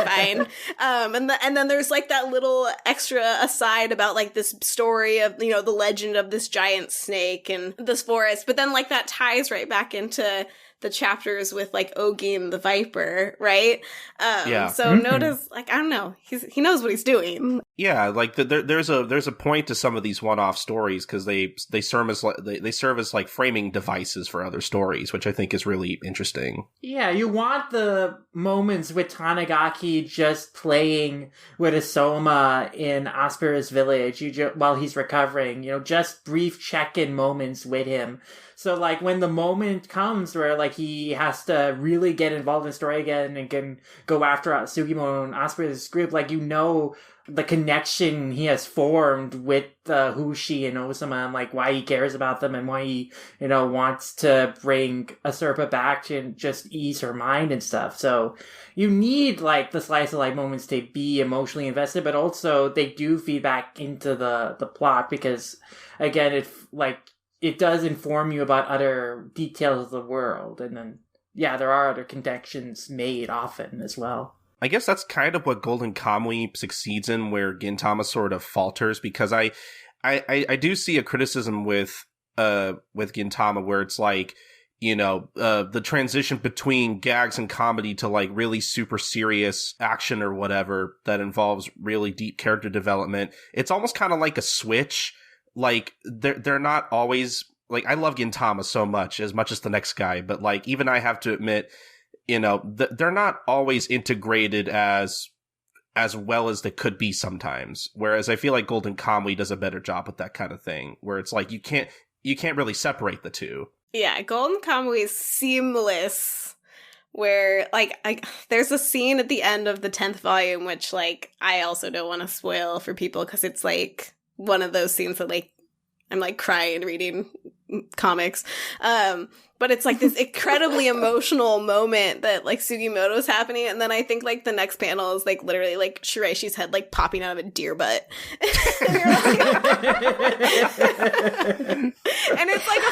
fine. And then there's, like, that little extra aside about, like, this story of, you know, the legend of this giant snake in this forest. But then, like, that ties right back into the chapters with, like, Ogin the Viper, right? So Noda's, like, I don't know. He knows what he's doing. Yeah, like, there's a point to some of these one-off stories because they serve as like framing devices for other stories, which I think is really interesting. Yeah, you want the moments with Tanigaki just playing with Isoma in Aspera's village while he's recovering, you know, just brief check-in moments with him. So, like, when the moment comes where, like, he has to really get involved in the story again and can go after Sugimo and Aspera's group, like, you know the connection he has formed with Hushi and Osama and, like, why he cares about them and why he, you know, wants to bring Asurpa back to just ease her mind and stuff. So you need, like, the slice of life moments to be emotionally invested, but also they do feed back into the plot because, again, it does inform you about other details of the world. And then, yeah, there are other connections made often as well. I guess that's kind of what Golden Kamuy succeeds in, where Gintama sort of falters, because I do see a criticism with Gintama where it's like, you know, the transition between gags and comedy to, like, really super serious action or whatever that involves really deep character development. It's almost kind of like a switch. Like, they're not always, like, I love Gintama so much as the next guy, but, like, even I have to admit, you know, they're not always integrated as well as they could be sometimes. Whereas I feel like Golden Kamuy does a better job with that kind of thing, where it's like you can't really separate the two. Yeah, Golden Kamuy is seamless. Where, like, there's a scene at the end of the 10th volume, which, like, I also don't want to spoil for people because it's, like, one of those scenes that, like, I'm, like, crying reading comics. But it's, like, this incredibly emotional moment that, like, Sugimoto's happening, and then I think, like, the next panel is, like, literally, like, Shiraishi's head, like, popping out of a deer butt. And it's, like,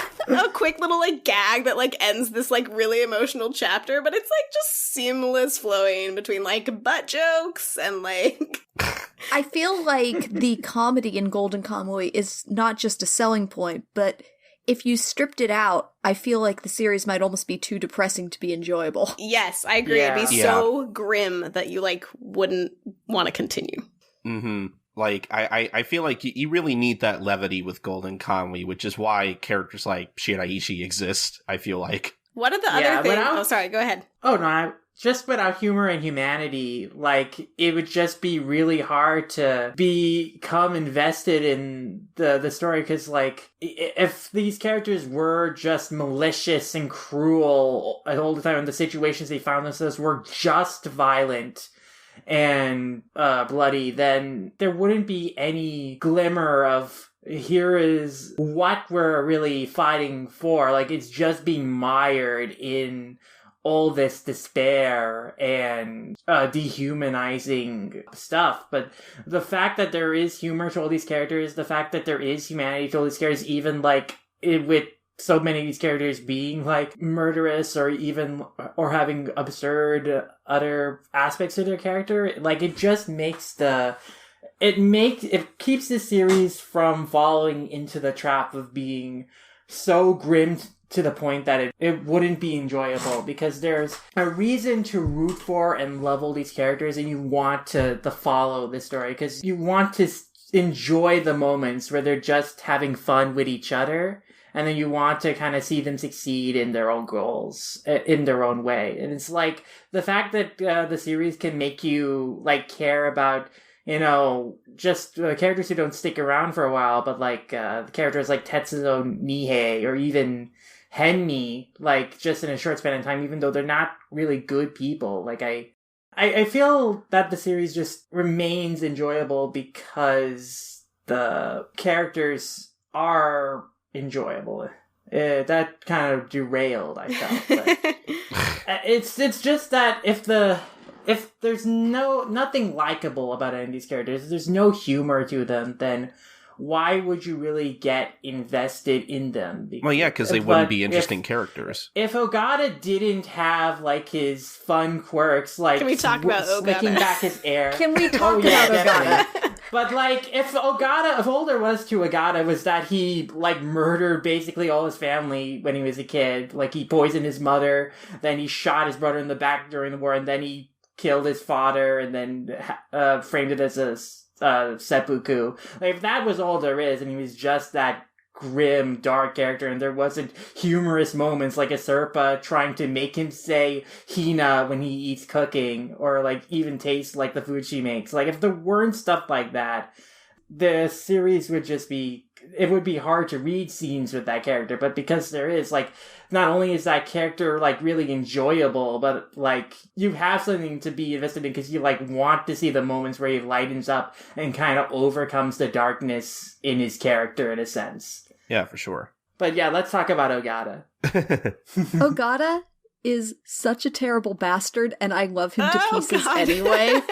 a quick little, like, gag that, like, ends this, like, really emotional chapter, but it's, like, just seamless flowing between, like, butt jokes and, like... I feel like the comedy in Golden Kamuy is not just a selling point, but if you stripped it out, I feel like the series might almost be too depressing to be enjoyable. Yes, I agree. Yeah. It'd be so grim that you, like, wouldn't want to continue. Mm-hmm. Like, I feel like you really need that levity with Golden Kamuy, which is why characters like Shiraishi exist, I feel like. What are the other things? Oh, sorry, go ahead. Oh, no, just without humor and humanity, like, it would just be really hard to become invested in the story, because, like, if these characters were just malicious and cruel all the time, and the situations they found themselves were just violent and bloody, then there wouldn't be any glimmer of here is what we're really fighting for. Like, it's just being mired in all this despair and dehumanizing stuff. But the fact that there is humor to all these characters, the fact that there is humanity to all these characters, even like with so many of these characters being like murderous or having absurd other aspects of their character, like, it just makes it keeps the series from falling into the trap of being so grim to the point that it wouldn't be enjoyable, because there's a reason to root for and love all these characters, and you want to follow this story because you want to enjoy the moments where they're just having fun with each other, and then you want to kind of see them succeed in their own goals, in their own way. And it's like, the fact that the series can make you, like, care about, you know, just characters who don't stick around for a while, but, like, characters like Tetsuo Nihei, or even Henmi, like, just in a short span of time, even though they're not really good people. Like, I feel that the series just remains enjoyable because the characters are enjoyable. That kind of derailed, I felt. But it's just that if there's nothing likable about any of these characters, there's no humor to them, then why would you really get invested in them? Well, yeah, because they wouldn't be interesting characters. If Ogata didn't have, like, his fun quirks, like, can we talk about slicking back his hair? Can we talk about Ogata? But, like, if all there was to Ogata was that he, like, murdered basically all his family when he was a kid. Like, he poisoned his mother, then he shot his brother in the back during the war, and then he killed his father, and then framed it as a seppuku. Like, if that was all there is, and he was just that grim, dark character, and there wasn't humorous moments like a Serpa trying to make him say Hina when he eats cooking, or, like, even taste like the food she makes. Like, if there weren't stuff like that, the series would just be... It would be hard to read scenes with that character, but because there is, like, not only is that character, like, really enjoyable, but, like, you have something to be invested in because you, like, want to see the moments where he lightens up and kind of overcomes the darkness in his character, in a sense. Yeah, for sure. But yeah, let's talk about Ogata. Ogata is such a terrible bastard, and I love him to pieces anyway.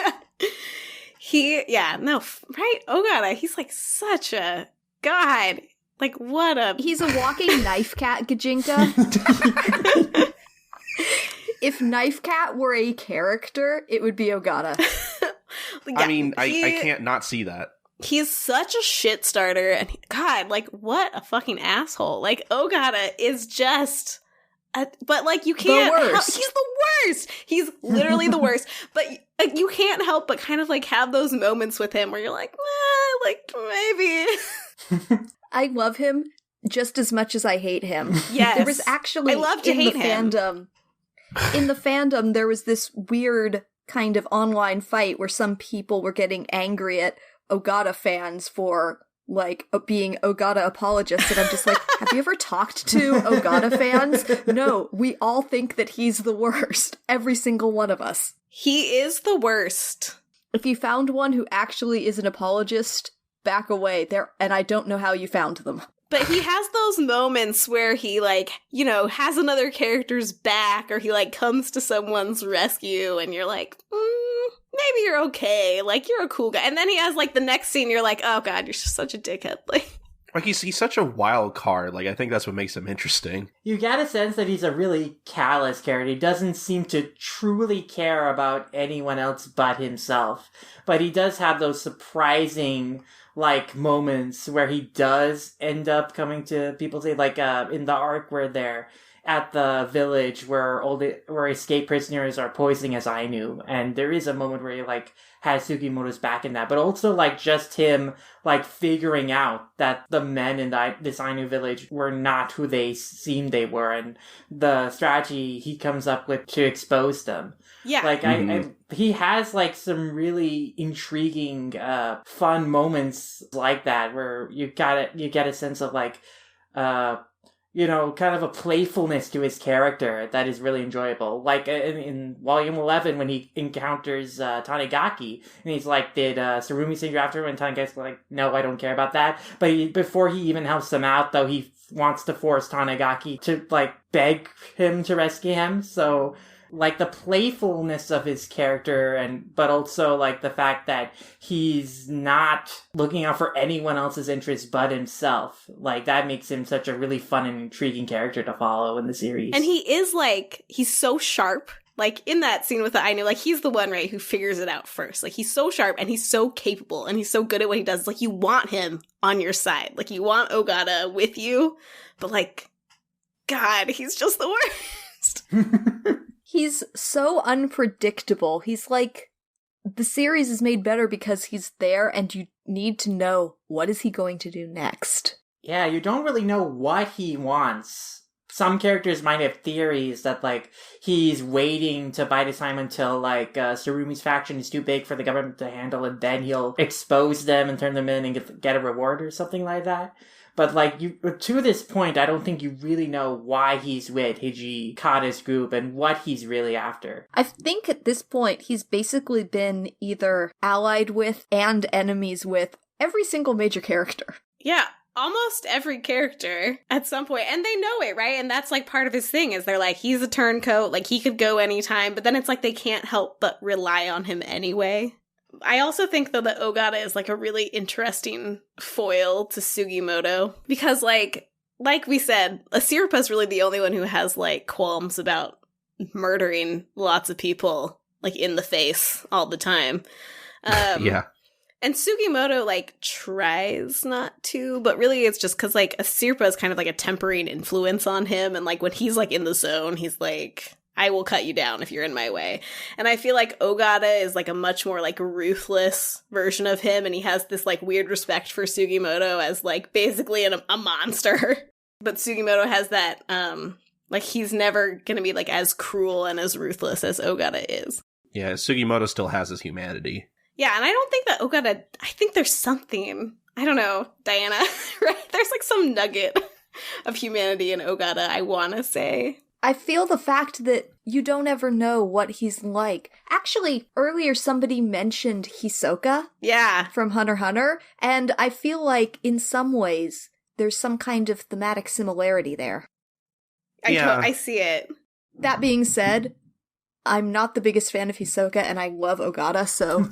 Right? Ogata, he's, like, such a... God, like, what a... He's a walking knife cat, Gajinka. If Knife Cat were a character, it would be Ogata. I mean, I can't not see that. He's such a shit starter, and God, like, what a fucking asshole. Like, Ogata is just... but, like, you can't... He's the worst! He's literally the worst. But you can't help but kind of, like, have those moments with him where you're like, like, maybe... I love him just as much as I hate him. Yes. There was actually... I love to hate him. In the fandom, there was this weird kind of online fight where some people were getting angry at Ogata fans for, like, being Ogata apologists, and I'm just like, have you ever talked to Ogata fans? No, we all think that he's the worst. Every single one of us. He is the worst. If you found one who actually is an apologist, back away there, and I don't know how you found them. But he has those moments where he, like, you know, has another character's back, or he, like, comes to someone's rescue, and you're like, maybe you're okay. Like, you're a cool guy. And then he has, like, the next scene, you're like, oh god, you're just such a dickhead. Like, Like, he's such a wild card. Like, I think that's what makes him interesting. You get a sense that he's a really callous character. He doesn't seem to truly care about anyone else but himself. But he does have those surprising, like, moments where he does end up coming to people's aid. Like, in the arc where they're at the village where escaped prisoners are poisoning as Ainu. And there is a moment where he, like, has Sugimoto's back in that, but also, like, just him, like, figuring out that the men in this Ainu village were not who they seemed they were, and the strategy he comes up with to expose them. Yeah. Like, he has, like, some really intriguing, fun moments like that, where you get a sense of, like, kind of a playfulness to his character that is really enjoyable. Like in Volume 11, when he encounters Tanigaki, and he's like, did Sarumi send you after him? And Tanigaki's like, no, I don't care about that. But before he even helps him out, though, he wants to force Tanigaki to, like, beg him to rescue him. So, like, the playfulness of his character, but also, like, the fact that he's not looking out for anyone else's interests but himself. Like, that makes him such a really fun and intriguing character to follow in the series. And he is, like, he's so sharp. Like, in that scene with the Ainu, like, he's the one, right, who figures it out first. Like, he's so sharp, and he's so capable, and he's so good at what he does. Like, you want him on your side. Like, you want Ogata with you, but, like, God, he's just the worst. He's so unpredictable. He's like, the series is made better because he's there and you need to know, what is he going to do next? Yeah, you don't really know what he wants. Some characters might have theories that, like, he's waiting to bide his time until, like, Sarumi's faction is too big for the government to handle, and then he'll expose them and turn them in and get a reward or something like that. But, like, to this point, I don't think you really know why he's with Hijikata's group and what he's really after. I think at this point, he's basically been either allied with and enemies with every single major character. Yeah, almost every character at some point. And they know it, right? And that's, like, part of his thing, is they're like, he's a turncoat, like, he could go anytime. But then it's like they can't help but rely on him anyway. I also think, though, that Ogata is, like, a really interesting foil to Sugimoto. Because, like we said, Asirpa is really the only one who has, like, qualms about murdering lots of people, like, in the face all the time. Yeah. And Sugimoto, like, tries not to, but really it's just because, like, Asirpa is kind of, like, a tempering influence on him. And, like, when he's, like, in the zone, he's like, I will cut you down if you're in my way. And I feel like Ogata is, like, a much more, like, ruthless version of him, and he has this, like, weird respect for Sugimoto as, like, basically a monster. But Sugimoto has that, like, he's never gonna be, like, as cruel and as ruthless as Ogata is. Yeah, Sugimoto still has his humanity. Yeah, and I don't think that Ogata, I think there's something, I don't know, Diana, right? There's, like, some nugget of humanity in Ogata, I want to say. I feel the fact that you don't ever know what he's like. Actually, earlier somebody mentioned Hisoka. Yeah. From Hunter x Hunter, and I feel like in some ways there's some kind of thematic similarity there. I see it. That being said, I'm not the biggest fan of Hisoka, and I love Ogata, so...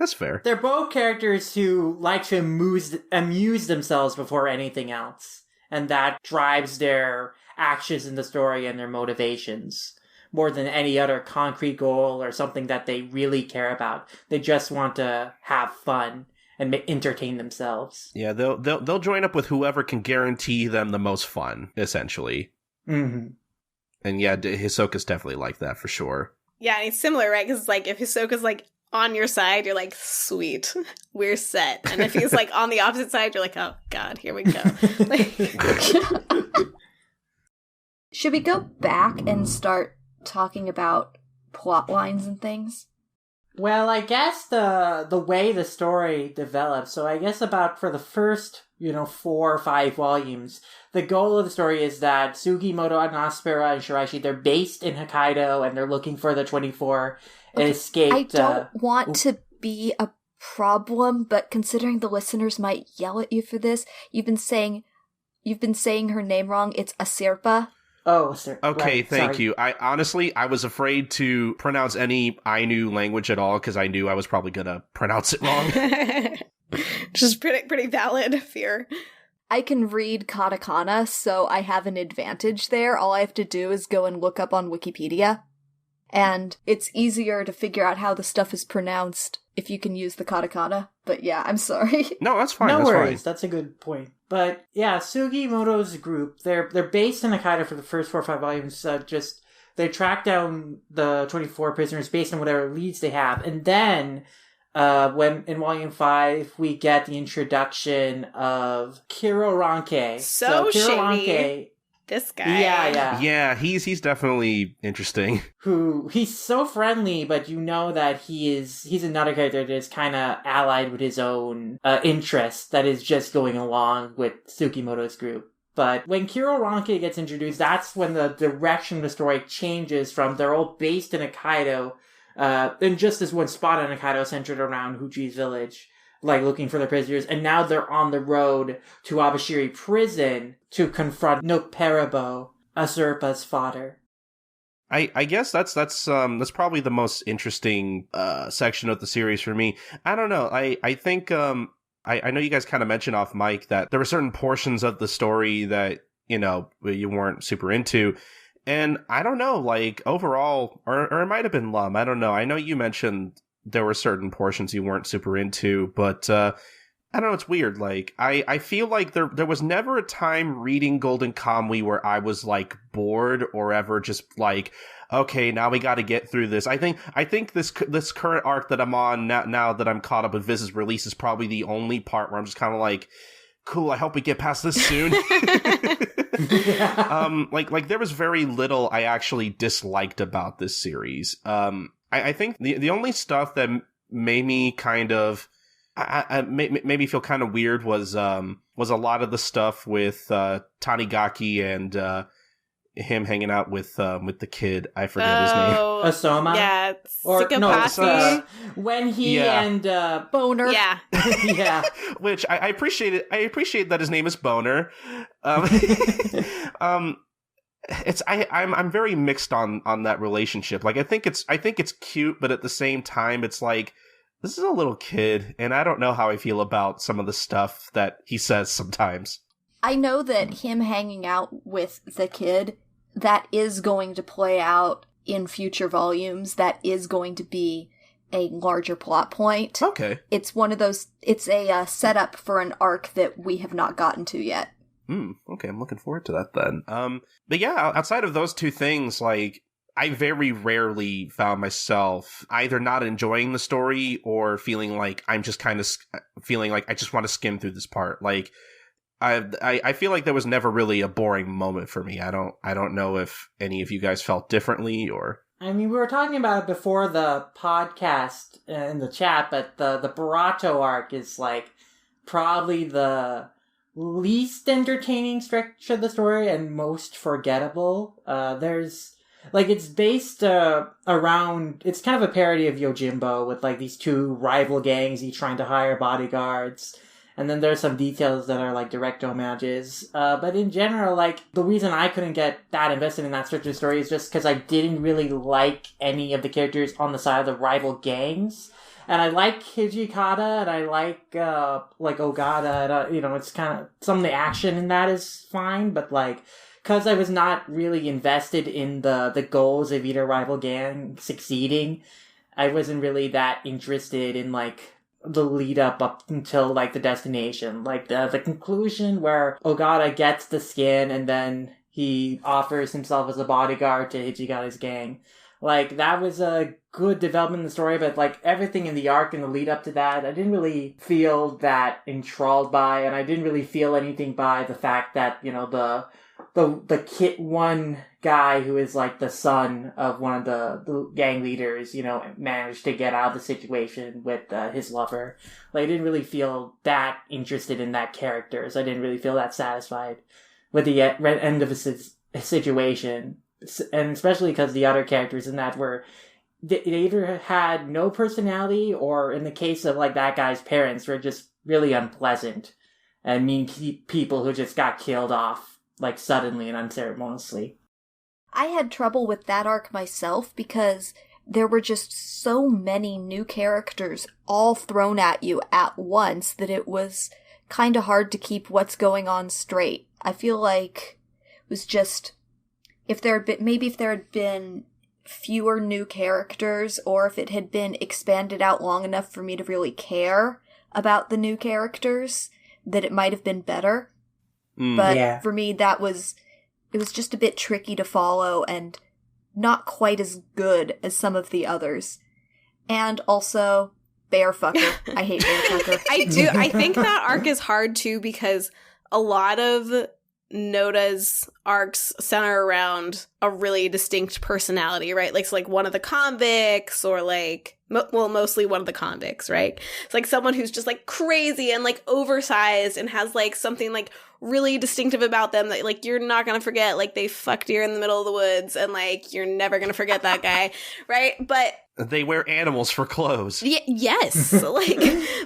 That's fair. They're both characters who like to amuse themselves before anything else, and that drives their actions in the story and their motivations more than any other concrete goal or something that they really care about. They just want to have fun and entertain themselves. Yeah, they'll join up with whoever can guarantee them the most fun, essentially. Mm-hmm. And yeah, Hisoka's definitely like that for sure. Yeah, and it's similar, right? Because, like, if Hisoka's, like, on your side, you're like, sweet, we're set. And if he's, like, on the opposite side, you're like, oh, God, here we go. Should we go back and start talking about plot lines and things? Well, I guess the way the story develops, so I guess about for the first, 4 or 5 volumes, the goal of the story is that Sugimoto and Aspera and Shiraishi, they're based in Hokkaido and they're looking for the 24 escaped... I don't want to be a problem, but considering the listeners might yell at you for this, you've been saying her name wrong. It's Asirpa. Oh, sir. Okay, right, thank sorry. you. I was afraid to pronounce any Ainu language at all because I knew I was probably going to pronounce it wrong. Just pretty valid fear. I can read katakana, so I have an advantage there. All I have to do is go and look up on Wikipedia. And it's easier to figure out how the stuff is pronounced if you can use the katakana. But yeah, I'm sorry. No, that's fine. No that's worries. Fine. That's a good point. But yeah, Sugimoto's group, they're based in Hokkaido for the first 4 or 5 volumes. They track down the 24 prisoners based on whatever leads they have. And then when in Volume 5, we get the introduction of Kiro Ranke. So Kiro shady. Ranke, This guy. Yeah, he's definitely interesting. He's so friendly, but you know that he's another character that is kind of allied with his own interest that is just going along with Sugimoto's group. But when Kiro Ranke gets introduced, that's when the direction of the story changes from they're all based in Hokkaido, and just this one spot in Hokkaido centered around Huji's village, like looking for their prisoners, and now they're on the road to Abashiri prison to confront Nopperabo, Azurpa's father. I guess that's probably the most interesting section of the series for me. I don't know. I think I know you guys kind of mentioned off mic that there were certain portions of the story that, you know, you weren't super into. And I don't know, like, overall, or it might have been Lum, I don't know. I know you mentioned there were certain portions you weren't super into, but I don't know, it's weird. Like, I feel like there was never a time reading Golden Kamuy where I was, like, bored or ever just, like, okay, now we got to get through this. I think this current arc that I'm on now that I'm caught up with Viz's release is probably the only part where I'm just kind of like, cool, I hope we get past this soon. Like there was very little I actually disliked about this series. I think the only stuff that made me kind of made me feel kind of weird was a lot of the stuff with Tanigaki and him hanging out with the kid. I forget his name. Asoma? Yeah, or Tsukapasi. When he and Boner. Yeah. yeah. Which I appreciate it. I appreciate that his name is Boner. I'm very mixed on that relationship. Like I think it's cute, but at the same time it's like, this is a little kid, and I don't know how I feel about some of the stuff that he says sometimes. I know that him hanging out with the kid, that is going to play out in future volumes. That is going to be a larger plot point. Okay. It's one of those, it's a setup for an arc that we have not gotten to yet. Okay, I'm looking forward to that then. But yeah, outside of those two things, like, I very rarely found myself either not enjoying the story or feeling like I'm just kind of feeling like I just want to skim through this part. Like, I feel like there was never really a boring moment for me. I don't know if any of you guys felt differently or. I mean, we were talking about it before the podcast in the chat, but the Barato arc is like probably the least entertaining stretch of the story and most forgettable. There's like, it's based around, it's kind of a parody of Yojimbo with like these two rival gangs each trying to hire bodyguards. And then there's some details that are like direct homages. But in general, like, the reason I couldn't get that invested in that stretch of the story is just because I didn't really like any of the characters on the side of the rival gangs. And I like Hijikata, and I like Ogata, and, it's kind of, some of the action in that is fine, but like, because I was not really invested in the goals of either rival gang succeeding, I wasn't really that interested in, like, the lead up until like the destination, like the conclusion where Ogata gets the skin and then he offers himself as a bodyguard to Hijikata's gang. Like, that was a good development in the story, but like everything in the arc and the lead up to that, I didn't really feel that enthralled by, and I didn't really feel anything by the fact that, the kid, one guy who is like the son of one of the gang leaders, managed to get out of the situation with his lover. Like, I didn't really feel that interested in that character, so I didn't really feel that satisfied with the end of a situation. And especially because the other characters in that they either had no personality, or in the case of like that guy's parents, were just really unpleasant and mean people who just got killed off like suddenly and unceremoniously. I had trouble with that arc myself because there were just so many new characters all thrown at you at once that it was kind of hard to keep what's going on straight. I feel like it was just, if there had been fewer new characters, or if it had been expanded out long enough for me to really care about the new characters, that it might have been better. But for me, it was just a bit tricky to follow and not quite as good as some of the others. And also, bear fucker. I hate bear fucker. I do. I think that arc is hard too, because a lot of Noda's arcs center around a really distinct personality, right? Like, so like one of the convicts, or like, mostly one of the convicts, right? It's like someone who's just like crazy and like oversized and has like something like really distinctive about them that like you're not gonna forget. Like, they fucked deer in the middle of the woods, and like you're never gonna forget that guy, right? But they wear animals for clothes. Yes. Like,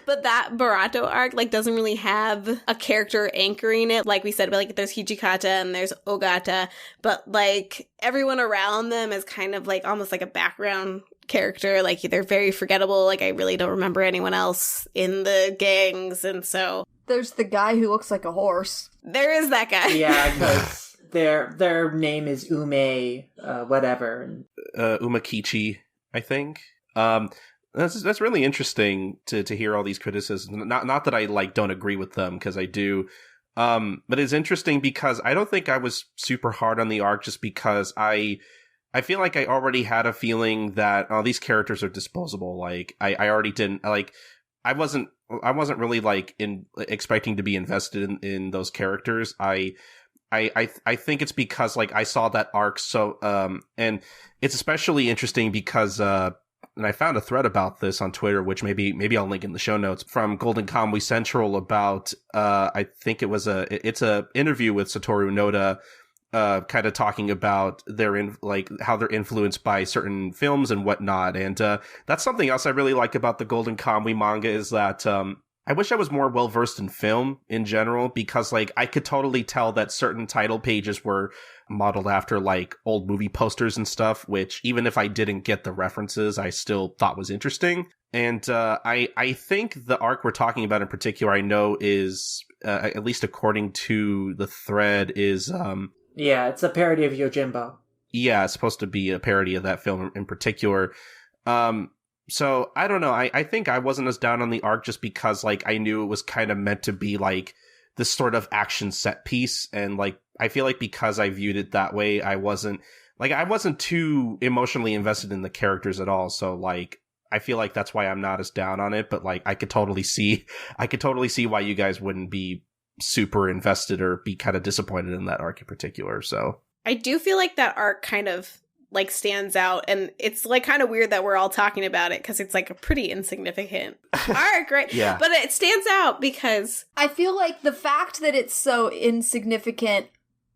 but that Barato arc, like, doesn't really have a character anchoring it. Like we said, but like, there's Hijikata and there's Ogata, but like, everyone around them is kind of like almost like a background character. Like, they're very forgettable. Like, I really don't remember anyone else in the gangs, and so there's the guy who looks like a horse. There is that guy. Yeah, because their name is Ume, whatever. Umakichi, I think. That's really interesting to hear all these criticisms. Not that I like don't agree with them, because I do. But it's interesting because I don't think I was super hard on the arc, just because I feel like I already had a feeling that these characters are disposable. Like, I already didn't like. I wasn't really like expecting to be invested in those characters. I think it's because like I saw that arc so and it's especially interesting because and I found a thread about this on Twitter, which maybe I'll link in the show notes, from Golden Kamuy Central about I think it's a interview with Satoru Noda, kind of talking about how they're influenced by certain films and whatnot. And that's something else I really like about the Golden Kamuy manga, is that I wish I was more well versed in film in general, because like I could totally tell that certain title pages were modeled after like old movie posters and stuff, which even if I didn't get the references, I still thought was interesting. And I think the arc we're talking about in particular, I know is at least according to the thread, is yeah, it's a parody of Yojimbo. Yeah, it's supposed to be a parody of that film in particular. So I don't know. I think I wasn't as down on the arc just because like I knew it was kind of meant to be like this sort of action set piece, and like I feel like because I viewed it that way, I wasn't too emotionally invested in the characters at all. So like I feel like that's why I'm not as down on it. But like I could totally see why you guys wouldn't be super invested or be kind of disappointed in that arc in particular. So I do feel like that arc kind of like stands out, and it's like kind of weird that we're all talking about it because it's like a pretty insignificant arc, right? Yeah, but it stands out because I feel like the fact that it's so insignificant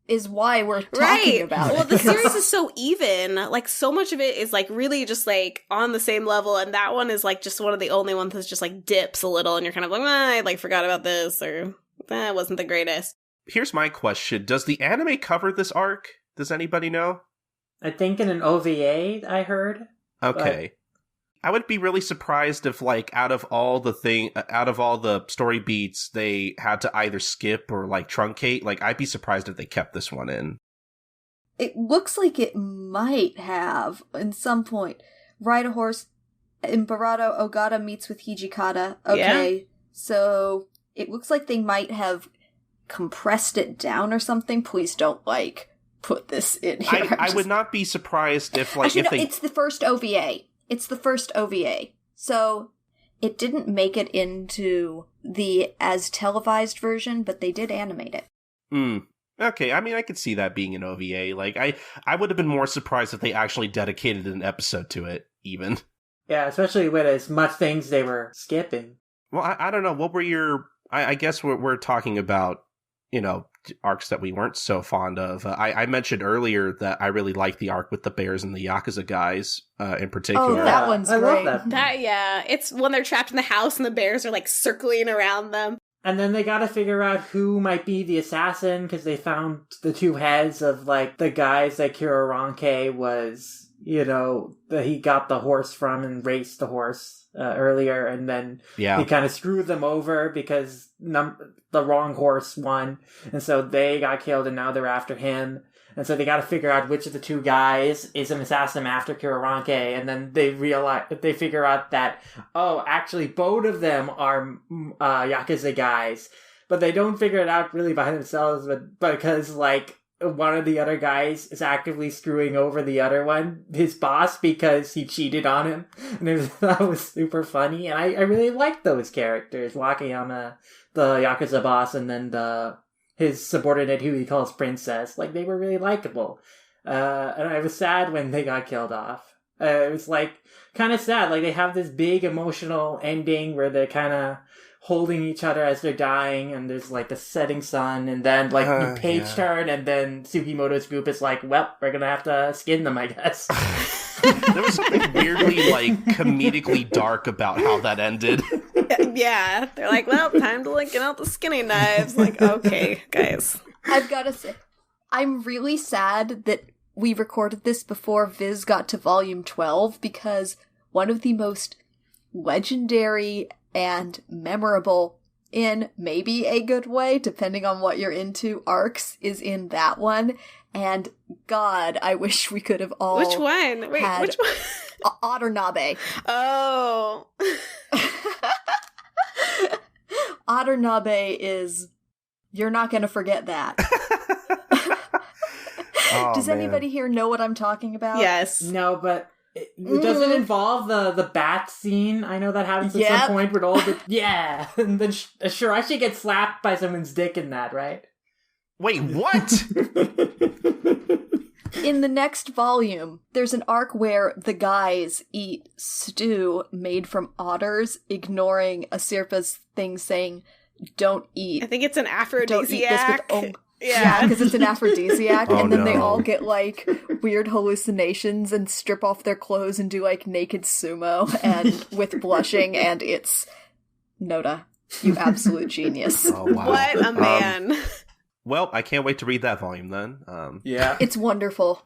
is why we're talking about it. Well, the series is so even. Like, so much of it is like really just like on the same level, and that one is like just one of the only ones that's just like dips a little, and you're kind of like, I like forgot about this, or that wasn't the greatest. Here's my question: does the anime cover this arc? Does anybody know? I think in an OVA I heard. Okay. I would be really surprised if like out of all the story beats they had to either skip or like truncate. Like, I'd be surprised if they kept this one in. It looks like it might have in some point. Ride a horse in Barato, Ogata meets with Hijikata. Okay. Yeah. So it looks like they might have compressed it down or something. Please don't like put this in here. I would not be surprised if like actually, it's the first OVA. It's the first OVA. So it didn't make it into the as televised version, but they did animate it. Okay, I mean, I could see that being an OVA. Like, I would have been more surprised if they actually dedicated an episode to it, even. Yeah, especially with as much things they were skipping. Well, I don't know. What were your... I guess we're talking about, you know, arcs that we weren't so fond of. I mentioned earlier that I really like the arc with the bears and the Yakuza guys in particular. Oh, that one's I great. love that. Yeah, it's when they're trapped in the house and the bears are like circling around them. And then they gotta figure out who might be the assassin, because they found the two heads of like the guys that Kiraranke was that he got the horse from and raced the horse earlier, and then he kind of screwed them over because the wrong horse won, and so they got killed, and now they're after him. And so they got to figure out which of the two guys is an assassin after Kiraranke, and then they figure out that, actually both of them are Yakuza guys, but they don't figure it out really by themselves, but because, like, one of the other guys is actively screwing over the other one, his boss, because he cheated on him. And that was super funny, and I really liked those characters, Wakayama, the Yakuza boss, and then his subordinate who he calls Princess. Like, they were really likable. And I was sad when they got killed off. It was, like, kind of sad. Like, they have this big emotional ending where they're kind of holding each other as they're dying, and there's, like, the setting sun, and then, like, you page turn, and then Sugimoto's group is like, well, we're gonna have to skin them, I guess. There was something weirdly, like, comedically dark about how that ended. Yeah, they're like, well, time to, like, get out the skinning knives. Like, okay, guys. I've got to say, I'm really sad that we recorded this before Viz got to volume 12, because one of the most legendary and memorable, in maybe a good way, depending on what you're into, arcs is in that one. And God, I wish we could have all. Which one? Wait, which one? Otternabe. Oh. Otternabe is. You're not going to forget that. Does anybody here know what I'm talking about? Yes. No, but it doesn't involve the bat scene. I know that happens at some point with all the... Yeah. And then Shirashi gets slapped by someone's dick in that, right? Wait, what? In the next volume, there's an arc where the guys eat stew made from otters, ignoring Asirpa's thing saying, don't eat. I think it's an aphrodisiac. Don't eat this with yeah, because it's an aphrodisiac, and then they all get, like, weird hallucinations and strip off their clothes and do, like, naked sumo, and with blushing, and it's Noda. You absolute genius. Oh, wow. What a man. Well, I can't wait to read that volume then. Yeah. It's wonderful.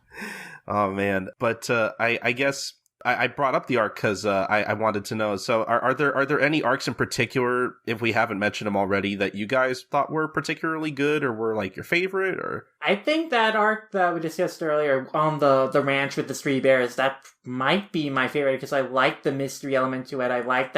Oh, man. But I guess I brought up the arc because I wanted to know. So are there any arcs in particular, if we haven't mentioned them already, that you guys thought were particularly good or were, like, your favorite? Or I think that arc that we discussed earlier on the ranch with the three bears, that might be my favorite because I like the mystery element to it. I like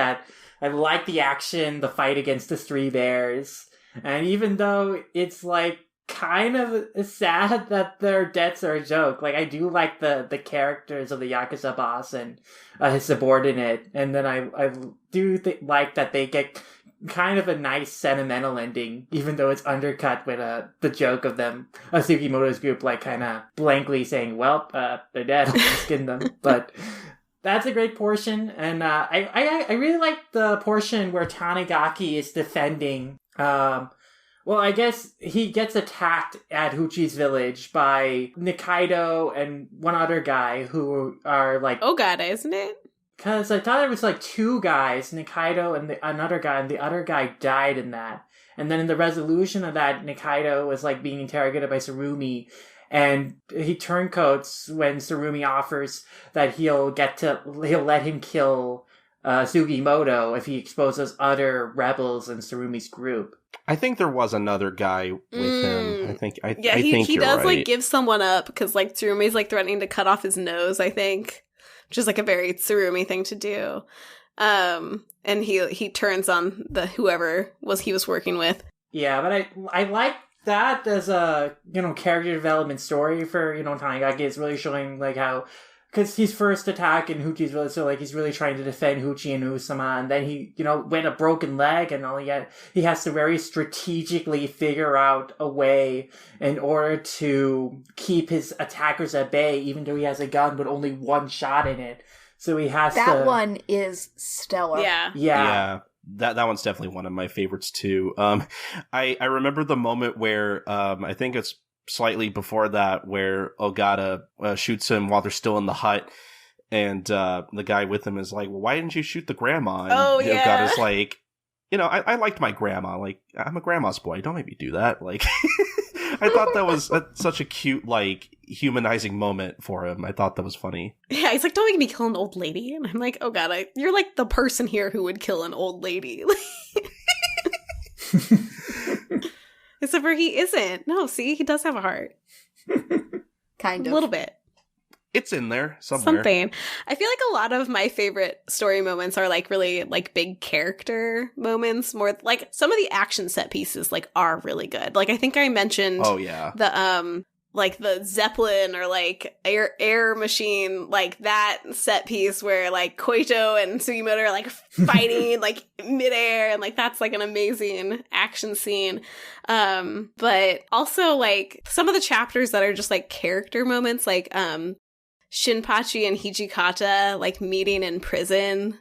the action, the fight against the three bears. And even though it's, like, kind of sad that their deaths are a joke, like, I do like the characters of the Yakuza boss and his subordinate, and then I do like that they get kind of a nice sentimental ending, even though it's undercut with the joke of them, Sugimoto's group, like, kind of blankly saying, well, they're dead, I'll just skin them. But that's a great portion, and I really like the portion where Tanigaki is defending. Well, I guess he gets attacked at Huchi's village by Nikaido and one other guy who are like... Ogata, isn't it? Because I thought it was like two guys, Nikaido and another guy, and the other guy died in that. And then in the resolution of that, Nikaido was like being interrogated by Surumi, and he turncoats when Surumi offers that he'll let him kill Sugimoto if he exposes other rebels in Surumi's group. I think there was another guy with him. I think he does right. Like give someone up because like Tsurumi's like threatening to cut off his nose, I think, which is like a very Tsurumi thing to do. And he turns on the whoever he was working with. Yeah, but I like that as a character development story for Tanigaki. It's really showing like how. Because he's first attack in Huchi's village, so like he's really trying to defend Huchi and Usama, and then he, went a broken leg, and he has to very strategically figure out a way in order to keep his attackers at bay, even though he has a gun with only one shot in it. So he has that one is stellar. Yeah. That one's definitely one of my favorites too. I remember the moment where I think it's slightly before that where Ogata shoots him while they're still in the hut, and the guy with him is like, well, why didn't you shoot the grandma? And Ogata's like, I liked my grandma, like, I'm a grandma's boy, don't make me do that. Like, I thought that was such a cute, like, humanizing moment for him. I thought that was funny. Yeah, he's like, don't make me kill an old lady. And I'm like, oh god, you're like the person here who would kill an old lady. Except for he isn't. No, see, he does have a heart. Kind of. A little bit. It's in there somewhere. Something. I feel like a lot of my favorite story moments are like really like big character moments. More like some of the action set pieces like are really good. Like I think I mentioned the like the Zeppelin or like air machine, like that set piece where like Koito and Sugimoto are like fighting like midair, and like that's like an amazing action scene. But also like some of the chapters that are just like character moments, like Shinpachi and Hijikata like meeting in prison,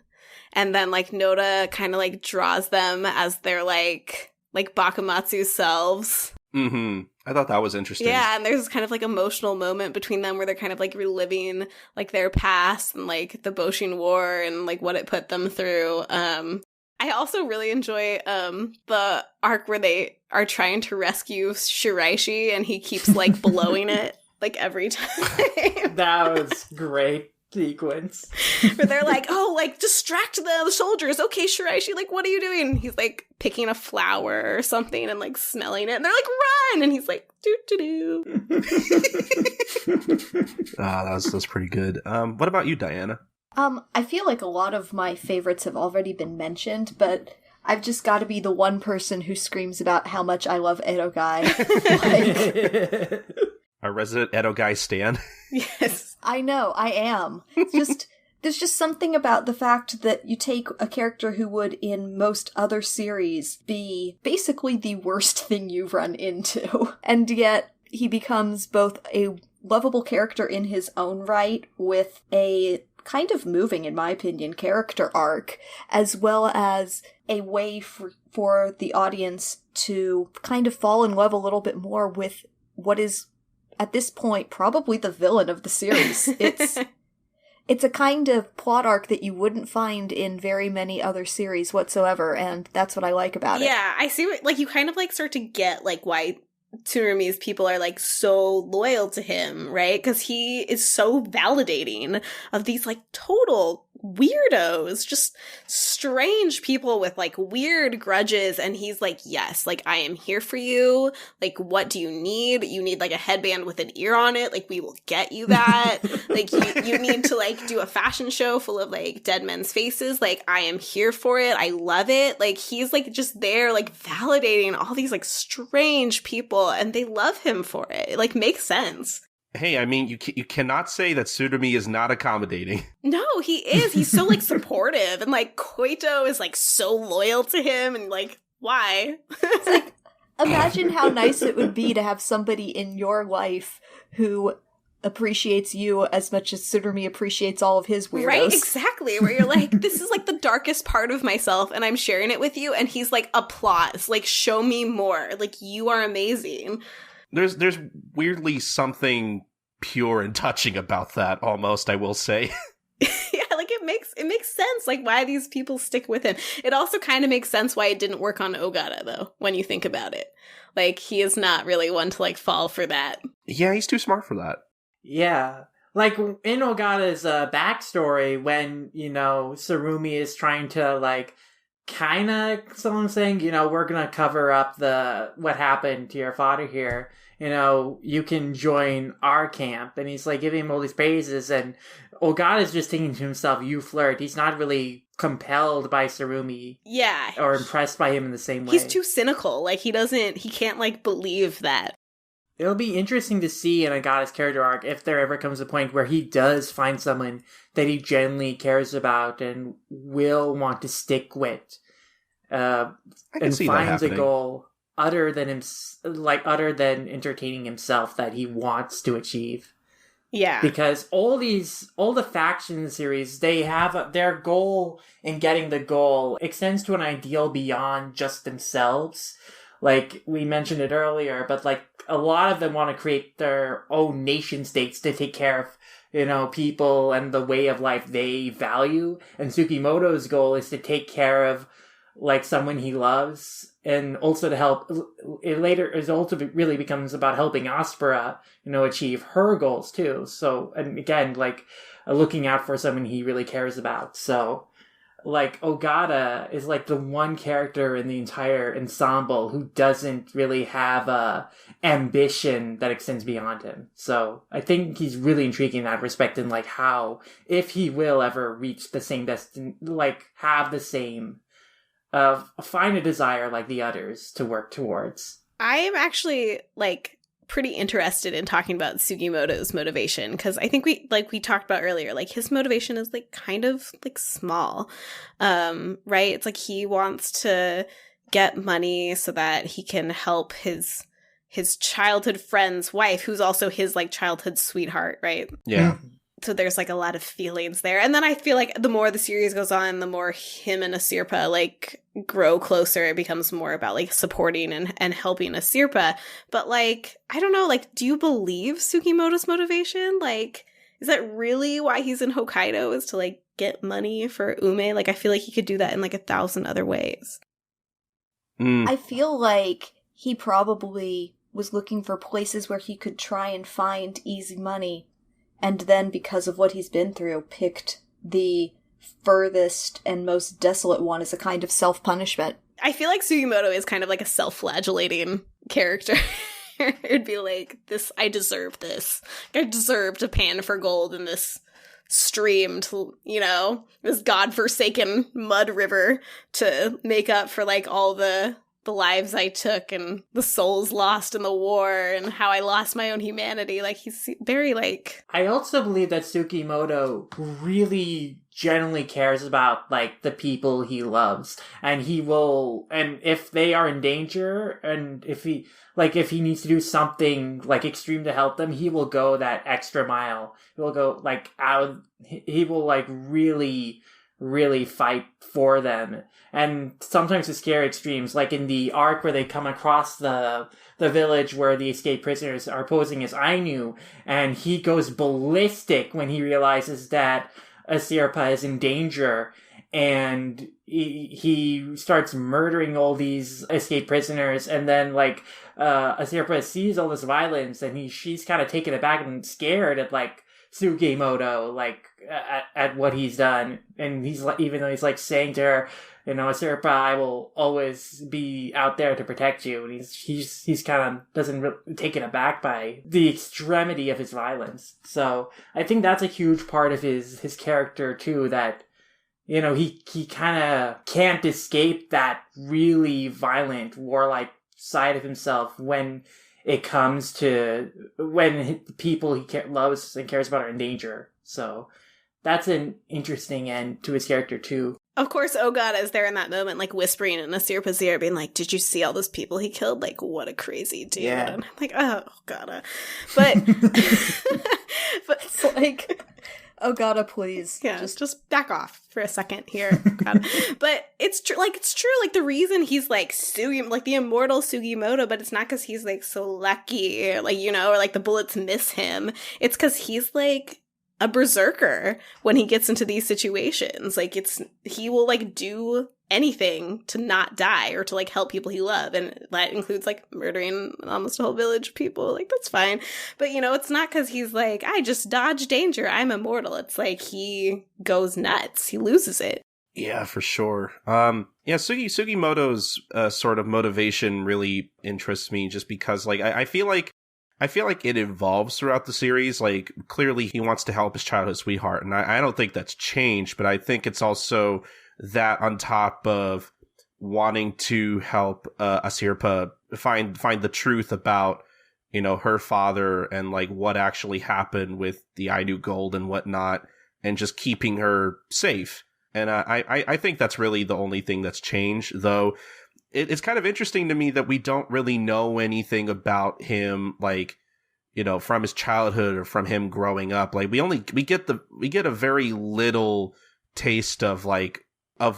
and then like Noda kind of like draws them as their like Bakumatsu selves. Mm-hmm. I thought that was interesting. Yeah, and there's this kind of like emotional moment between them where they're kind of like reliving like their past and like the Boshin War and like what it put them through. I also really enjoy the arc where they are trying to rescue Shiraishi and he keeps like blowing it like every time. That was great sequence. Where they're like, oh, like distract the soldiers. Okay, Shiraishi, like what are you doing? He's like picking a flower or something and like smelling it, and they're like, run! And he's like, do. That's pretty good. What about you, Diana? I feel like a lot of my favorites have already been mentioned, but I've just got to be the one person who screams about how much I love Edo Guy. Like, Our resident Edo Guy stan. Yes. I know, I am. It's just, there's just something about the fact that you take a character who would, in most other series, be basically the worst thing you've run into, and yet he becomes both a lovable character in his own right, with a kind of moving, in my opinion, character arc, as well as a way for the audience to kind of fall in love a little bit more with what is, at this point, probably the villain of the series. It's a kind of plot arc that you wouldn't find in very many other series whatsoever, and that's what I like about it. Yeah, I see what, like, you kind of, like, start to get, like, why Tsurumi's people are, like, so loyal to him, right? Because he is so validating of these, like, total weirdos, just strange people with, like, weird grudges, and he's like, yes, like, I am here for you, like, what do you need? You need, like, a headband with an ear on it, like, we will get you that. Like, you need to, like, do a fashion show full of, like, dead men's faces, like, I am here for it, I love it. Like, he's, like, just there, like, validating all these, like, strange people, and they love him for it. It, like, makes sense. Hey, I mean, you cannot say that Tsurumi is not accommodating. No, he is. He's so, like, supportive. And, like, Koito is, like, so loyal to him. And, like, why? It's like, imagine how nice it would be to have somebody in your life who appreciates you as much as Tsurumi appreciates all of his weirdos. Right, exactly. Where you're like, this is, like, the darkest part of myself, and I'm sharing it with you. And he's like, applause. Like, show me more. Like, you are amazing. There's weirdly something pure and touching about that, almost, I will say. Yeah, like it makes sense, like why these people stick with him. It also kind of makes sense why it didn't work on Ogata, though, when you think about it. Like, he is not really one to, like, fall for that. Yeah, he's too smart for that. Yeah. Like, in Ogata's backstory, when, you know, Tsurumi is trying to, like, kind of, someone's saying, you know, we're gonna cover up what happened to your father here, you know, you can join our camp, and he's like giving him all these praises, and Ogata's just thinking to himself, you flirt. He's not really compelled by Tsurumi. Yeah. Or impressed by him in the same way. He's too cynical. Like, he can't, like, believe that. It'll be interesting to see in Ogata's character arc if there ever comes a point where he does find someone that he genuinely cares about and will want to stick with. And finds a goal other than entertaining himself that he wants to achieve. Yeah. Because all the faction series, they have their goal in getting the goal extends to an ideal beyond just themselves. Like, we mentioned it earlier, but, like, a lot of them want to create their own nation states to take care of, you know, people and the way of life they value. And Tsukimoto's goal is to take care of like someone he loves, and also to help. It later is also really becomes about helping Aspera, achieve her goals too. So, and again, like looking out for someone he really cares about. So, like Ogata is like the one character in the entire ensemble who doesn't really have a ambition that extends beyond him. So I think he's really intriguing in that respect, and like how, if he will ever reach the same like have the same, find a desire like the others to work towards. I am actually like pretty interested in talking about Sugimoto's motivation, because I think we talked about earlier, like his motivation is like kind of like small, right? It's like he wants to get money so that he can help his childhood friend's wife, who's also his like childhood sweetheart, right? Yeah. So there's like a lot of feelings there. And then I feel like the more the series goes on, the more him and Asirpa like grow closer. It becomes more about like supporting and helping Asirpa. But like, I don't know, like, do you believe Sugimoto's motivation? Like, is that really why he's in Hokkaido, is to like get money for Ume? Like, I feel like he could do that in like 1,000 other ways. I feel like he probably was looking for places where he could try and find easy money. And then, because of what he's been through, picked the furthest and most desolate one as a kind of self-punishment. I feel like Sugimoto is kind of like a self-flagellating character. It'd be like, I deserve this. I deserve to pan for gold in this stream, to, this godforsaken mud river, to make up for like all the lives I took and the souls lost in the war and how I lost my own humanity. Like, he's very like... I also believe that Sugimoto really genuinely cares about like the people he loves, and he will, and if they are in danger, and if he needs to do something like extreme to help them, he will go that extra mile. He will go like he will like really fight for them. And sometimes to scare extremes, like in the arc where they come across the village where the escaped prisoners are posing as Ainu, and he goes ballistic when he realizes that Asirpa is in danger, and he starts murdering all these escaped prisoners, and then like Asirpa sees all this violence, and she's kind of taken aback and scared at like Sugimoto, like at what he's done, and he's like, even though he's like saying to her, Asirpa, I will always be out there to protect you, and he's kind of doesn't taken aback by the extremity of his violence. So I think that's a huge part of his character too, that he kind of can't escape that really violent, warlike side of himself when it comes to when people he loves and cares about are in danger. So that's an interesting end to his character too. Of course, Ogata is there in that moment, like whispering in Asirpa's ear, being like, "Did you see all those people he killed? Like, what a crazy dude!" Yeah. And I'm like, "Oh, Ogata," but it's like, Ogata, please, yeah, just back off for a second here, Ogata. But it's true. Like, the reason he's like like the immortal Sugimoto, but it's not because he's like so lucky, like or like the bullets miss him. It's because he's like a berserker when he gets into these situations. Like, he will like do anything to not die or to like help people he loves, and that includes like murdering almost a whole village of people. Like, that's fine, but it's not because he's like, I just dodge danger, I'm immortal. It's like he goes nuts, he loses it. Yeah, for sure. Sugimoto's sort of motivation really interests me, just because like I feel like it evolves throughout the series. Like, clearly he wants to help his childhood sweetheart, and I don't think that's changed, but I think it's also that on top of wanting to help Asirpa find the truth about, her father and like what actually happened with the Ainu gold and whatnot, and just keeping her safe. And I think that's really the only thing that's changed, though. It's kind of interesting to me that we don't really know anything about him, like, from his childhood or from him growing up. Like, we get a very little taste of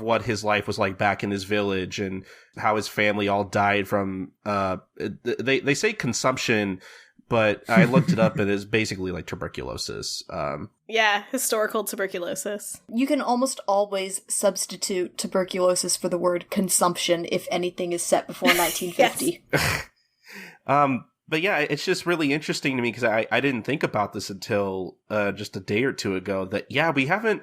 what his life was like back in his village, and how his family all died from they say consumption, but I looked it up and it's basically like tuberculosis. Yeah, historical tuberculosis. You can almost always substitute tuberculosis for the word consumption if anything is set before 1950. But yeah, it's just really interesting to me because I didn't think about this until just a day or two ago that, yeah, we haven't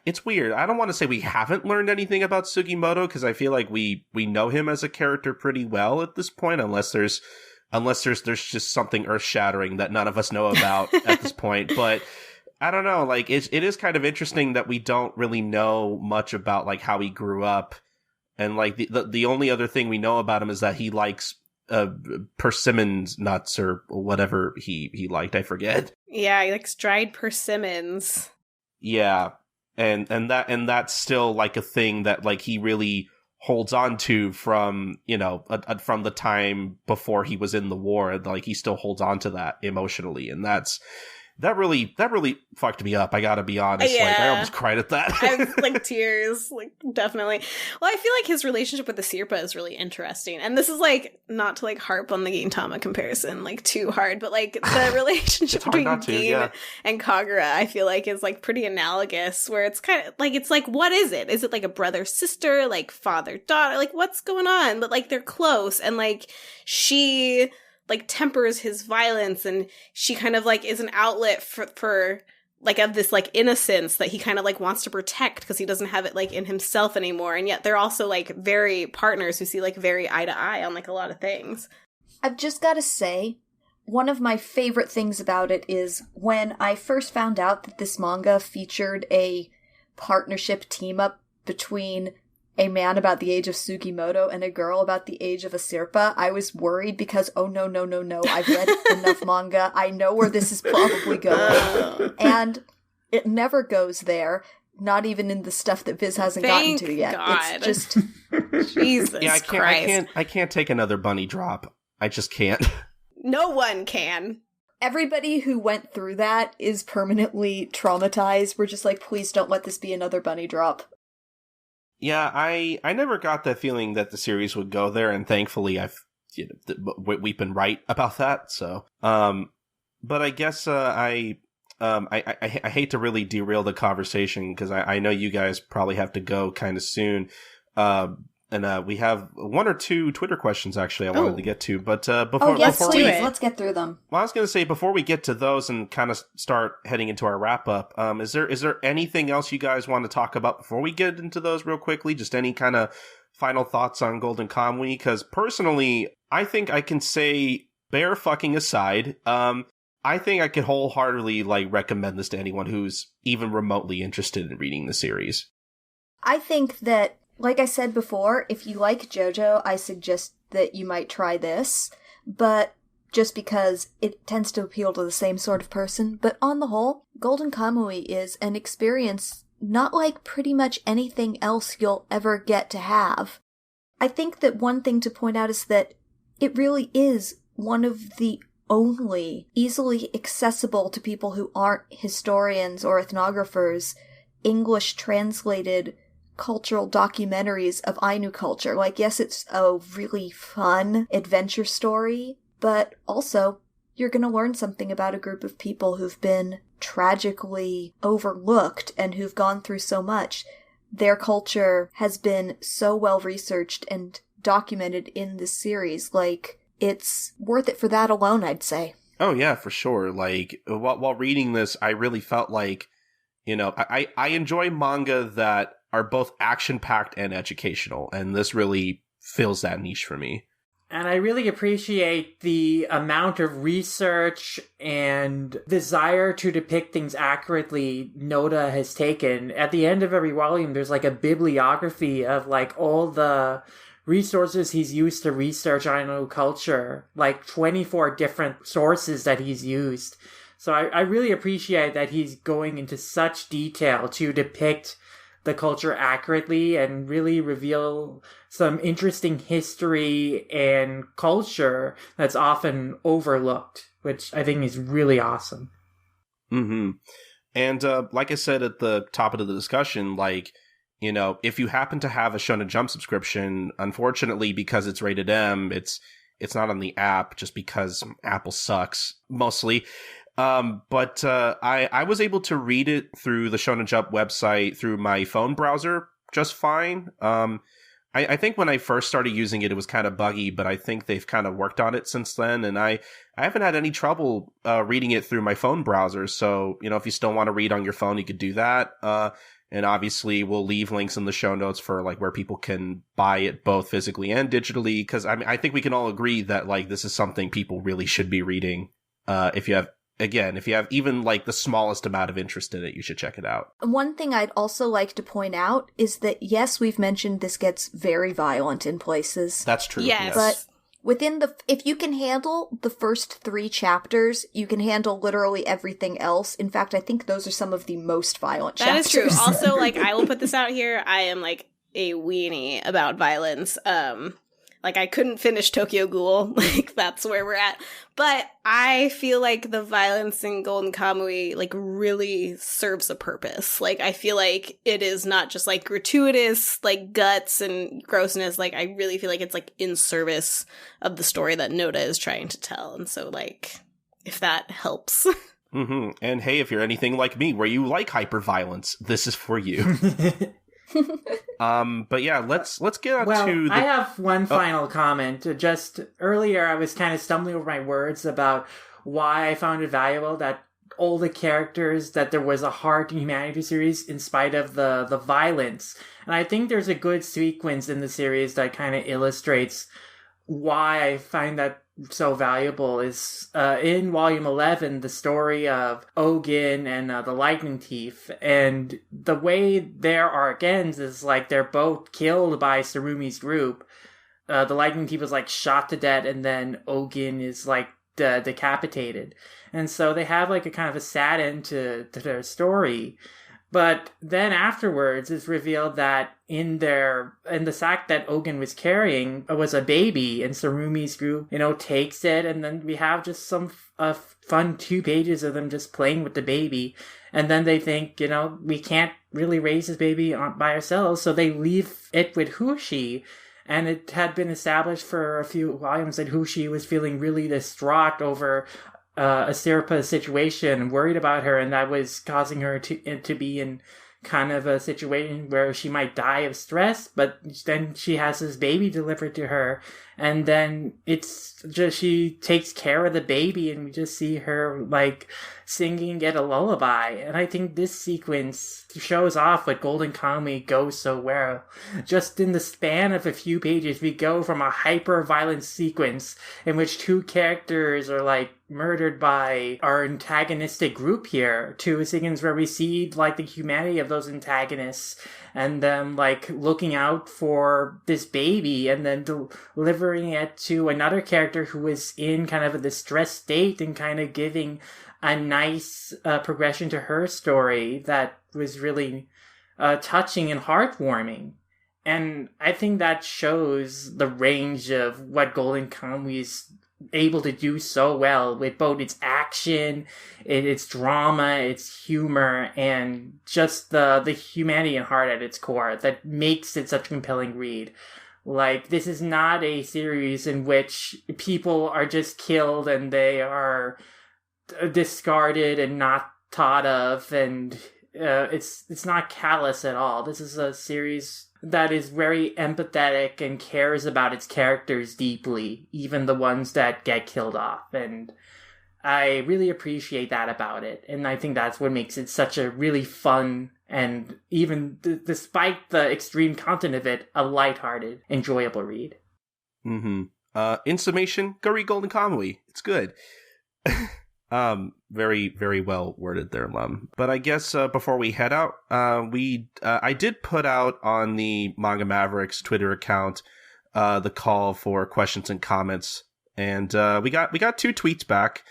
it's weird. I don't want to say we haven't learned anything about Sugimoto because I feel like we know him as a character pretty well at this point, unless there's just something earth-shattering that none of us know about at this point. But I don't know, like it is kind of interesting that we don't really know much about like how he grew up, and like the only other thing we know about him is that he likes persimmons nuts or whatever he liked. I forget. Yeah, he likes dried persimmons. Yeah. And that's still like a thing that like he really holds on to from, you know, from the time before he was in the war. Like he still holds on to that emotionally, and that really fucked me up. I gotta be honest. Yeah. Like I almost cried at that. I was like tears, like definitely. Well, I feel like his relationship with the Sirpa is really interesting. And this is like not to like harp on the Gintama comparison like too hard, but like the relationship between Gin and Kagura, I feel like is like pretty analogous, where it's kind of like what is it? Is it like a brother sister, like father daughter? Like what's going on? But like they're close, and like she like tempers his violence, and she kind of like is an outlet for like of this like innocence that he kind of like wants to protect because he doesn't have it like in himself anymore. And yet they're also like very partners who see like very eye to eye on like a lot of things. I've just got to say, one of my favorite things about it is when I first found out that this manga featured a partnership team up between a man about the age of Sugimoto and a girl about the age of a Sirpa, I was worried because, oh no, I've read enough manga, I know where this is probably going. And it never goes there, not even in the stuff that Viz hasn't gotten to yet. God. It's just... Jesus yeah, Christ. I can't take another bunny drop. I just can't. No one can. Everybody who went through that is permanently traumatized. We're just like, please don't let this be another bunny drop. Yeah, I never got that feeling that the series would go there, and thankfully we've been right about that. So, but I guess I hate to really derail the conversation because I know you guys probably have to go kind of soon. And we have one or two Twitter questions actually I wanted to get to, but before let's get through them. Well, I was going to say before we get to those and kind of start heading into our wrap up, is there anything else you guys want to talk about before we get into those real quickly? Just any kind of final thoughts on Golden Kamuy? Because personally, I think I can say, bear fucking aside, I think I could wholeheartedly like recommend this to anyone who's even remotely interested in reading the series. I think that, like I said before, if you like JoJo, I suggest that you might try this, but just because it tends to appeal to the same sort of person. But on the whole, Golden Kamuy is an experience not like pretty much anything else you'll ever get to have. I think that one thing to point out is that it really is one of the only easily accessible to people who aren't historians or ethnographers, English translated cultural documentaries of Ainu culture. Like, yes, it's a really fun adventure story, but also you're going to learn something about a group of people who've been tragically overlooked and who've gone through so much. Their culture has been so well researched and documented in this series. Like, it's worth it for that alone, I'd say. Oh yeah, for sure. Like, while reading this, I really felt like, you know, I enjoy manga that are both action-packed and educational, and this really fills that niche for me. And I really appreciate the amount of research and desire to depict things accurately Noda has taken. At the end of every volume, there's like a bibliography of like all the resources he's used to research Ainu culture, like 24 different sources that he's used. So I really appreciate that he's going into such detail to depict the culture accurately and really reveal some interesting history and culture that's often overlooked, which I think is really awesome. Mm-hmm. And like I said at the top of the discussion, like, you know, if you happen to have a Shonen Jump subscription, unfortunately, because it's rated M, it's It's not on the app just because Apple sucks mostly. But I was able to read it through the Shonen Jump website through my phone browser just fine. I think when I first started using it, it was kind of buggy, but I think they've kind of worked on it since then. And I haven't had any trouble reading it through my phone browser. So, if you still want to read on your phone, you could do that. And obviously, we'll leave links in the show notes for like where people can buy it both physically and digitally. Because I think we can all agree that like this is something people really should be reading. If you have even like the smallest amount of interest in it, you should check it out. One thing I'd also like to point out is that, yes, we've mentioned this gets very violent in places. That's true. Yes. But if you can handle the first 3 chapters, you can handle literally everything else. In fact, I think those are some of the most violent chapters. That is true. Also, like, I will put this out here. I am like a weenie about violence. Like, I couldn't finish Tokyo Ghoul. Like, that's where we're at. But I feel like the violence in Golden Kamuy, like, really serves a purpose. Like, I feel like it is not just, like, gratuitous, like, guts and grossness. Like, I really feel like it's, like, in service of the story that Noda is trying to tell. And so, like, if that helps. Mm-hmm. And hey, if you're anything like me, where you like hyper-violence, this is for you. But yeah, let's get on to I have one final comment. Just earlier, I was kind of stumbling over my words about why I found it valuable that all the characters, that there was a heart in humanity series in spite of the violence. And I think there's a good sequence in the series that kind of illustrates why I find that so valuable is in volume 11, the story of Ogin and the Lightning Thief, and the way their arc ends is like they're both killed by Sarumi's group. The Lightning Thief is like shot to death, and then Ogin is like decapitated, and so they have like a kind of a sad end to their story. But then afterwards, it's revealed that in the sack that Ogin was carrying was a baby, and Sarumi's group, takes it, and then we have just some fun 2 pages of them just playing with the baby, and then they think, we can't really raise this baby by ourselves, so they leave it with Hushi. And it had been established for a few volumes that Hushi was feeling really distraught over a Sirpa situation, worried about her, and that was causing her to be in kind of a situation where she might die of stress. But then she has this baby delivered to her, and then it's just she takes care of the baby, and we just see her like singing it a lullaby. And I think this sequence shows off what Golden Kamuy goes so well. Just in the span of a few pages, we go from a hyper-violent sequence in which 2 characters are like murdered by our antagonistic group here to a sequence where we see like the humanity of those antagonists and them like looking out for this baby and then delivering it to another character who is in kind of a distressed state and kind of giving a nice progression to her story that was really touching and heartwarming. And I think that shows the range of what Golden Kamuy is able to do so well with both its action, its drama, its humor, and just the humanity and heart at its core that makes it such a compelling read. Like, this is not a series in which people are just killed and they are discarded and not thought of, and it's not callous at all. This is a series that is very empathetic and cares about its characters deeply, even the ones that get killed off. And I really appreciate that about it. And I think that's what makes it such a really fun and, even despite the extreme content of it, a lighthearted, enjoyable read. Mm-hmm. In summation, go read Golden Kamuy. It's good. Very, very well worded there, Lum. But I guess before we head out, I did put out on the Manga Mavericks Twitter account the call for questions and comments, and we got 2 tweets back.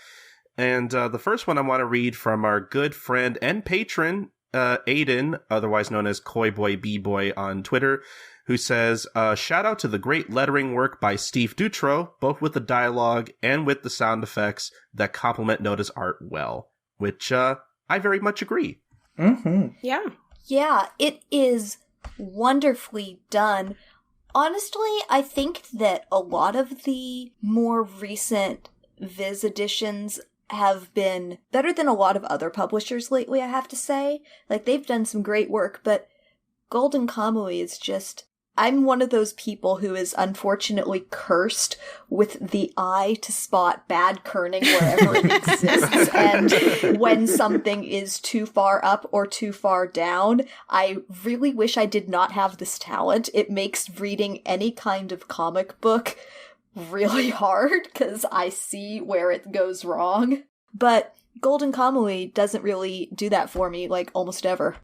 And the first one I want to read from our good friend and patron Aiden, otherwise known as Koi Boy B Boy on Twitter, who says, shout out to the great lettering work by Steve Dutro, both with the dialogue and with the sound effects that complement Noda's art well, which I very much agree. Mm-hmm. Yeah. Yeah, it is wonderfully done. Honestly, I think that a lot of the more recent Viz editions have been better than a lot of other publishers lately, I have to say. Like, they've done some great work, but Golden Kamuy is just... I'm one of those people who is unfortunately cursed with the eye to spot bad kerning wherever it exists, and when something is too far up or too far down, I really wish I did not have this talent. It makes reading any kind of comic book really hard, because I see where it goes wrong. But Golden Kamuy doesn't really do that for me, like, almost ever.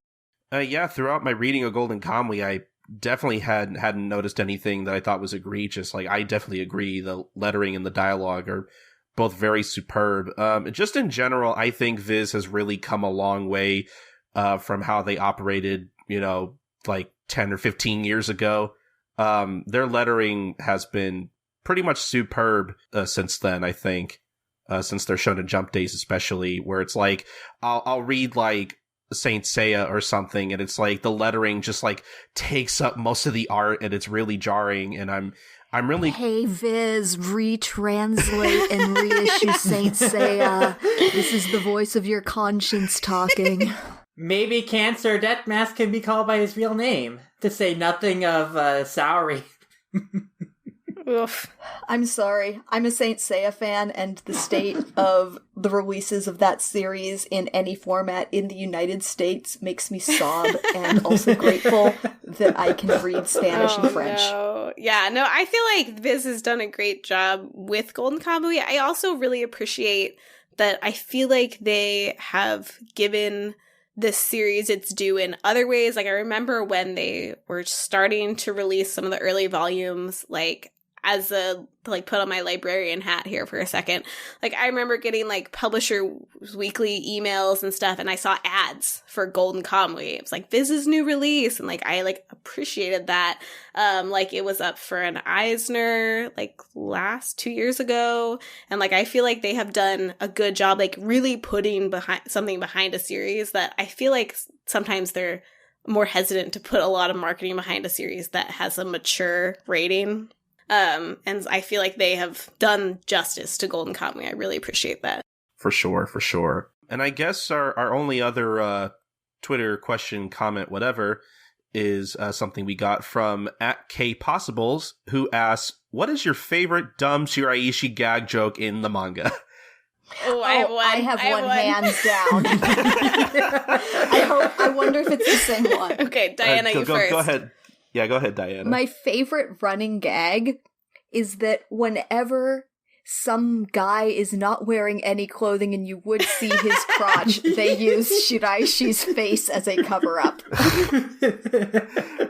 Yeah, throughout my reading of Golden Kamuy, I definitely hadn't noticed anything that I thought was egregious. Like, I definitely agree. The lettering and the dialogue are both very superb. Just in general, I think Viz has really come a long way from how they operated, like 10 or 15 years ago. Their lettering has been pretty much superb since then, I think. Since their Shonen Jump days especially, where it's like, I'll read like Saint Seiya or something, and it's like the lettering just like takes up most of the art, and it's really jarring. And I'm really Hey Viz, retranslate and reissue Saint Seiya. This is the voice of your conscience talking. Maybe Cancer Death Mask can be called by his real name, to say nothing of Saori. Oof. I'm sorry. I'm a Saint Seiya fan, and the state of the releases of that series in any format in the United States makes me sob, and also grateful that I can read Spanish and French. No. Yeah, no, I feel like Viz has done a great job with Golden Kamuy. I also really appreciate that I feel like they have given this series its due in other ways. Like, I remember when they were starting to release some of the early volumes, like, as a, like, put on my librarian hat here for a second. Like, I remember getting, like, publisher weekly emails and stuff, and I saw ads for Golden Kamuy. It was like, Viz's new release, and, like, I, like, appreciated that. Like, it was up for an Eisner, like, 2 years ago, and, like, I feel like they have done a good job, like, really putting something behind a series that I feel like sometimes they're more hesitant to put a lot of marketing behind a series that has a mature rating. And I feel like they have done justice to Golden Kamuy. I really appreciate that. For sure. And I guess our only other Twitter question, comment, whatever, is something we got from @KPossibles, who asks, what is your favorite dumb Shiraishi gag joke in the manga? Oh, I have one. Hands down. I wonder if it's the same one. Okay, Diana, you first. Go ahead. Yeah, go ahead, Diana. My favorite running gag is that whenever some guy is not wearing any clothing and you would see his crotch, they use Shiraishi's face as a cover-up.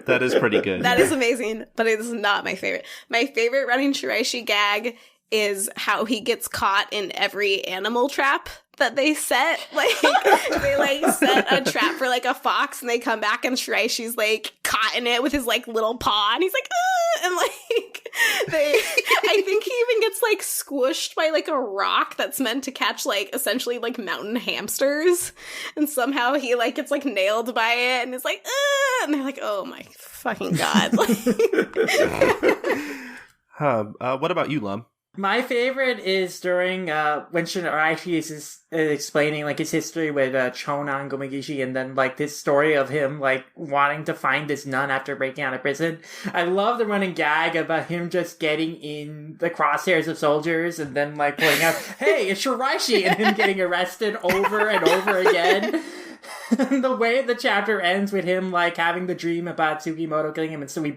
That is pretty good. That is amazing, but it is not my favorite. My favorite running Shiraishi gag is how he gets caught in every animal trap that they set. Like, they, like, set a trap for, like, a fox, and they come back, and Shiraishi's, like, caught in it with his, like, little paw, and he's like, ugh! And, like, I think he even gets, like, squished by, like, a rock that's meant to catch, like, essentially, like, mountain hamsters, and somehow he, like, gets, like, nailed by it, and is like, ugh! And they're like, oh my fucking god. What about you, Lum? My favorite is during when Shiraishi is explaining like his history with Chonan Gomegishi, and then like this story of him like wanting to find this nun after breaking out of prison. I love the running gag about him just getting in the crosshairs of soldiers and then like pulling out, "Hey, it's Shiraishi," and him getting arrested over and over again. The way the chapter ends with him like having the dream about Sugimoto killing him, and so he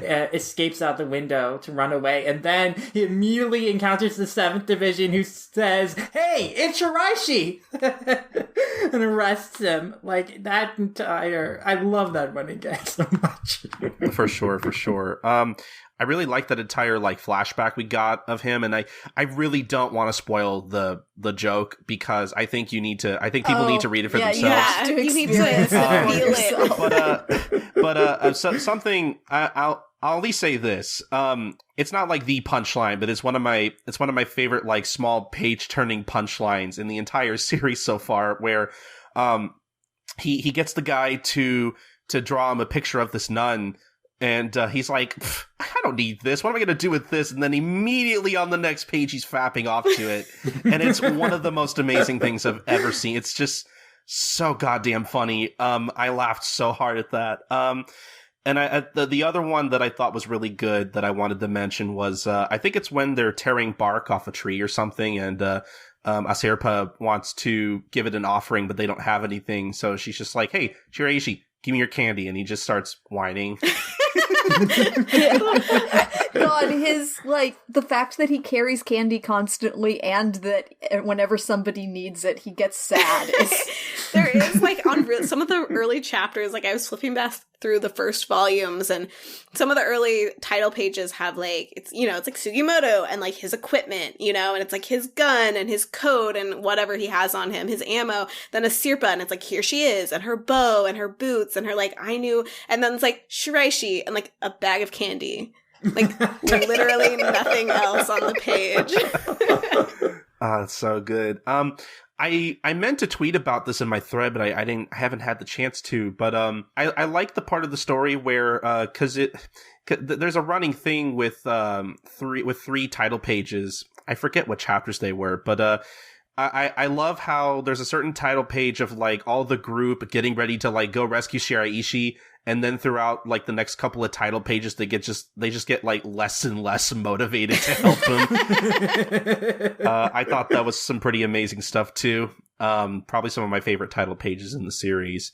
escapes out the window to run away, and then he immediately encounters the 7th Division, who says, "Hey, it's Shiraishi!" and arrests him. Like, that entire... I love that running gag so much. For sure. I really like that entire like flashback we got of him, and I really don't want to spoil the joke, because I think people need to read it for themselves. Yeah, you need to feel it. But something I'll at least say this. It's not like the punchline, but it's one of my favorite like small page turning punchlines in the entire series so far, where he gets the guy to draw him a picture of this nun And he's like, I don't need this. What am I going to do with this? And then immediately on the next page, he's fapping off to it. And it's one of the most amazing things I've ever seen. It's just so goddamn funny. I laughed so hard at that. And the other one that I thought was really good that I wanted to mention was, I think it's when they're tearing bark off a tree or something, and Aserpa wants to give it an offering, but they don't have anything. So she's just like, hey, Shiraishi, give me your candy. And he just starts whining. God, the fact that he carries candy constantly and that whenever somebody needs it, he gets sad. There is, like, on some of the early chapters, like, I was flipping back through the first volumes, and some of the early title pages have, like, it's like Sugimoto and, like, his equipment, and it's, like, his gun and his coat and whatever he has on him, his ammo, then a Sirpa, and it's, like, here she is, and her bow and her boots and her, like, Ainu, and then it's, like, Shiraishi and, like, a bag of candy. Like, literally nothing else on the page. It's so good. I meant to tweet about this in my thread, but I haven't had the chance to. But I like the part of the story where there's a running thing with three title pages. I forget what chapters they were, but I love how there's a certain title page of, like, all the group getting ready to, like, go rescue Shiraishi. And then throughout, like, the next couple of title pages, they just get like less and less motivated to help him. I thought that was some pretty amazing stuff too. Probably some of my favorite title pages in the series.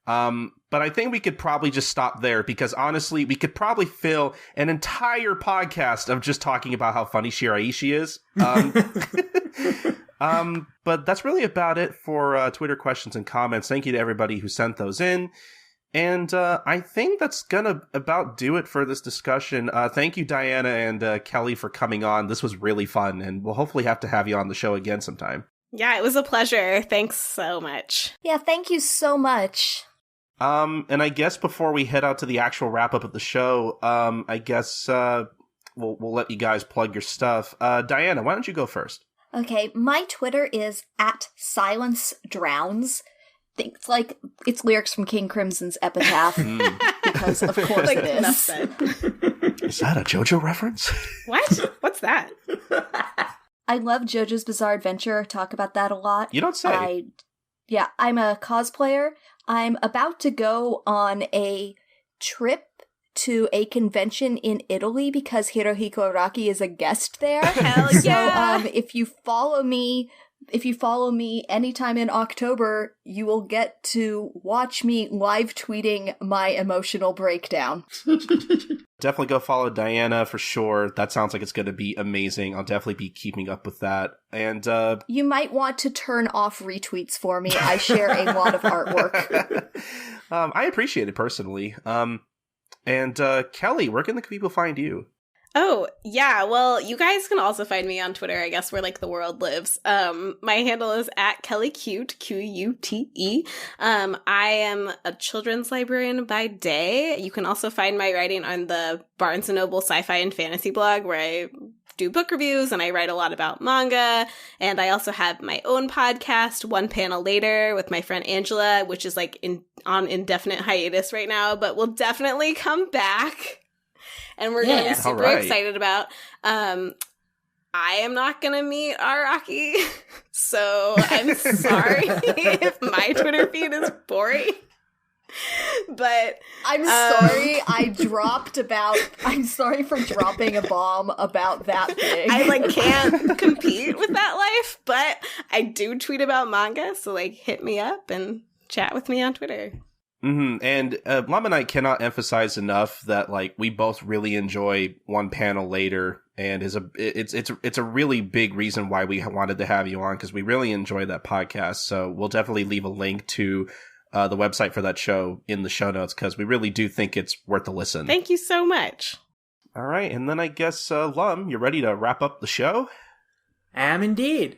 But I think we could probably just stop there, because honestly, we could probably fill an entire podcast of just talking about how funny Shiraishi is. But that's really about it for Twitter questions and comments. Thank you to everybody who sent those in. And I think that's gonna about do it for this discussion. Thank you, Diana and Kelly, for coming on. This was really fun, and we'll hopefully have to have you on the show again sometime. Yeah, it was a pleasure. Thanks so much. Yeah, thank you so much. And I guess before we head out to the actual wrap-up of the show, I guess we'll let you guys plug your stuff. Diana, why don't you go first? Okay, my Twitter is @SilenceDrowns. It's like it's lyrics from King Crimson's Epitaph, because of course like, it is. Enough said. Is that a JoJo reference? What? What's that? I love JoJo's Bizarre Adventure. Talk about that a lot. You don't say. I'm a cosplayer. I'm about to go on a trip to a convention in Italy because Hirohiko Araki is a guest there. Hell yeah! So, if you follow me anytime in October, you will get to watch me live tweeting my emotional breakdown. Definitely go follow Diana for sure. That sounds like it's going to be amazing. I'll definitely be keeping up with that. And you might want to turn off retweets for me. I share a lot of artwork. I appreciate it personally. And Kelly, where can the people find you? Oh, yeah. Well, you guys can also find me on Twitter, I guess, where, like, the world lives. My handle is @KellyQute, Qute. I am a children's librarian by day. You can also find my writing on the Barnes & Noble Sci-Fi and Fantasy blog, where I do book reviews and I write a lot about manga. And I also have my own podcast, One Panel Later, with my friend Angela, which is, like, on indefinite hiatus right now, but will definitely come back. And we're going to be super excited about. I am not going to meet Araki, so I'm sorry if my Twitter feed is boring. But I'm sorry I'm sorry for dropping a bomb about that thing. I, like, can't compete with that life, but I do tweet about manga, so, like, hit me up and chat with me on Twitter. Mm-hmm. And Lum and I cannot emphasize enough that, like, we both really enjoy One Panel Later, and it's a really big reason why we wanted to have you on, because we really enjoy that podcast. So we'll definitely leave a link to the website for that show in the show notes, because we really do think it's worth a listen. Thank you so much. All right, and then I guess Lum, you're ready to wrap up the show? Am indeed.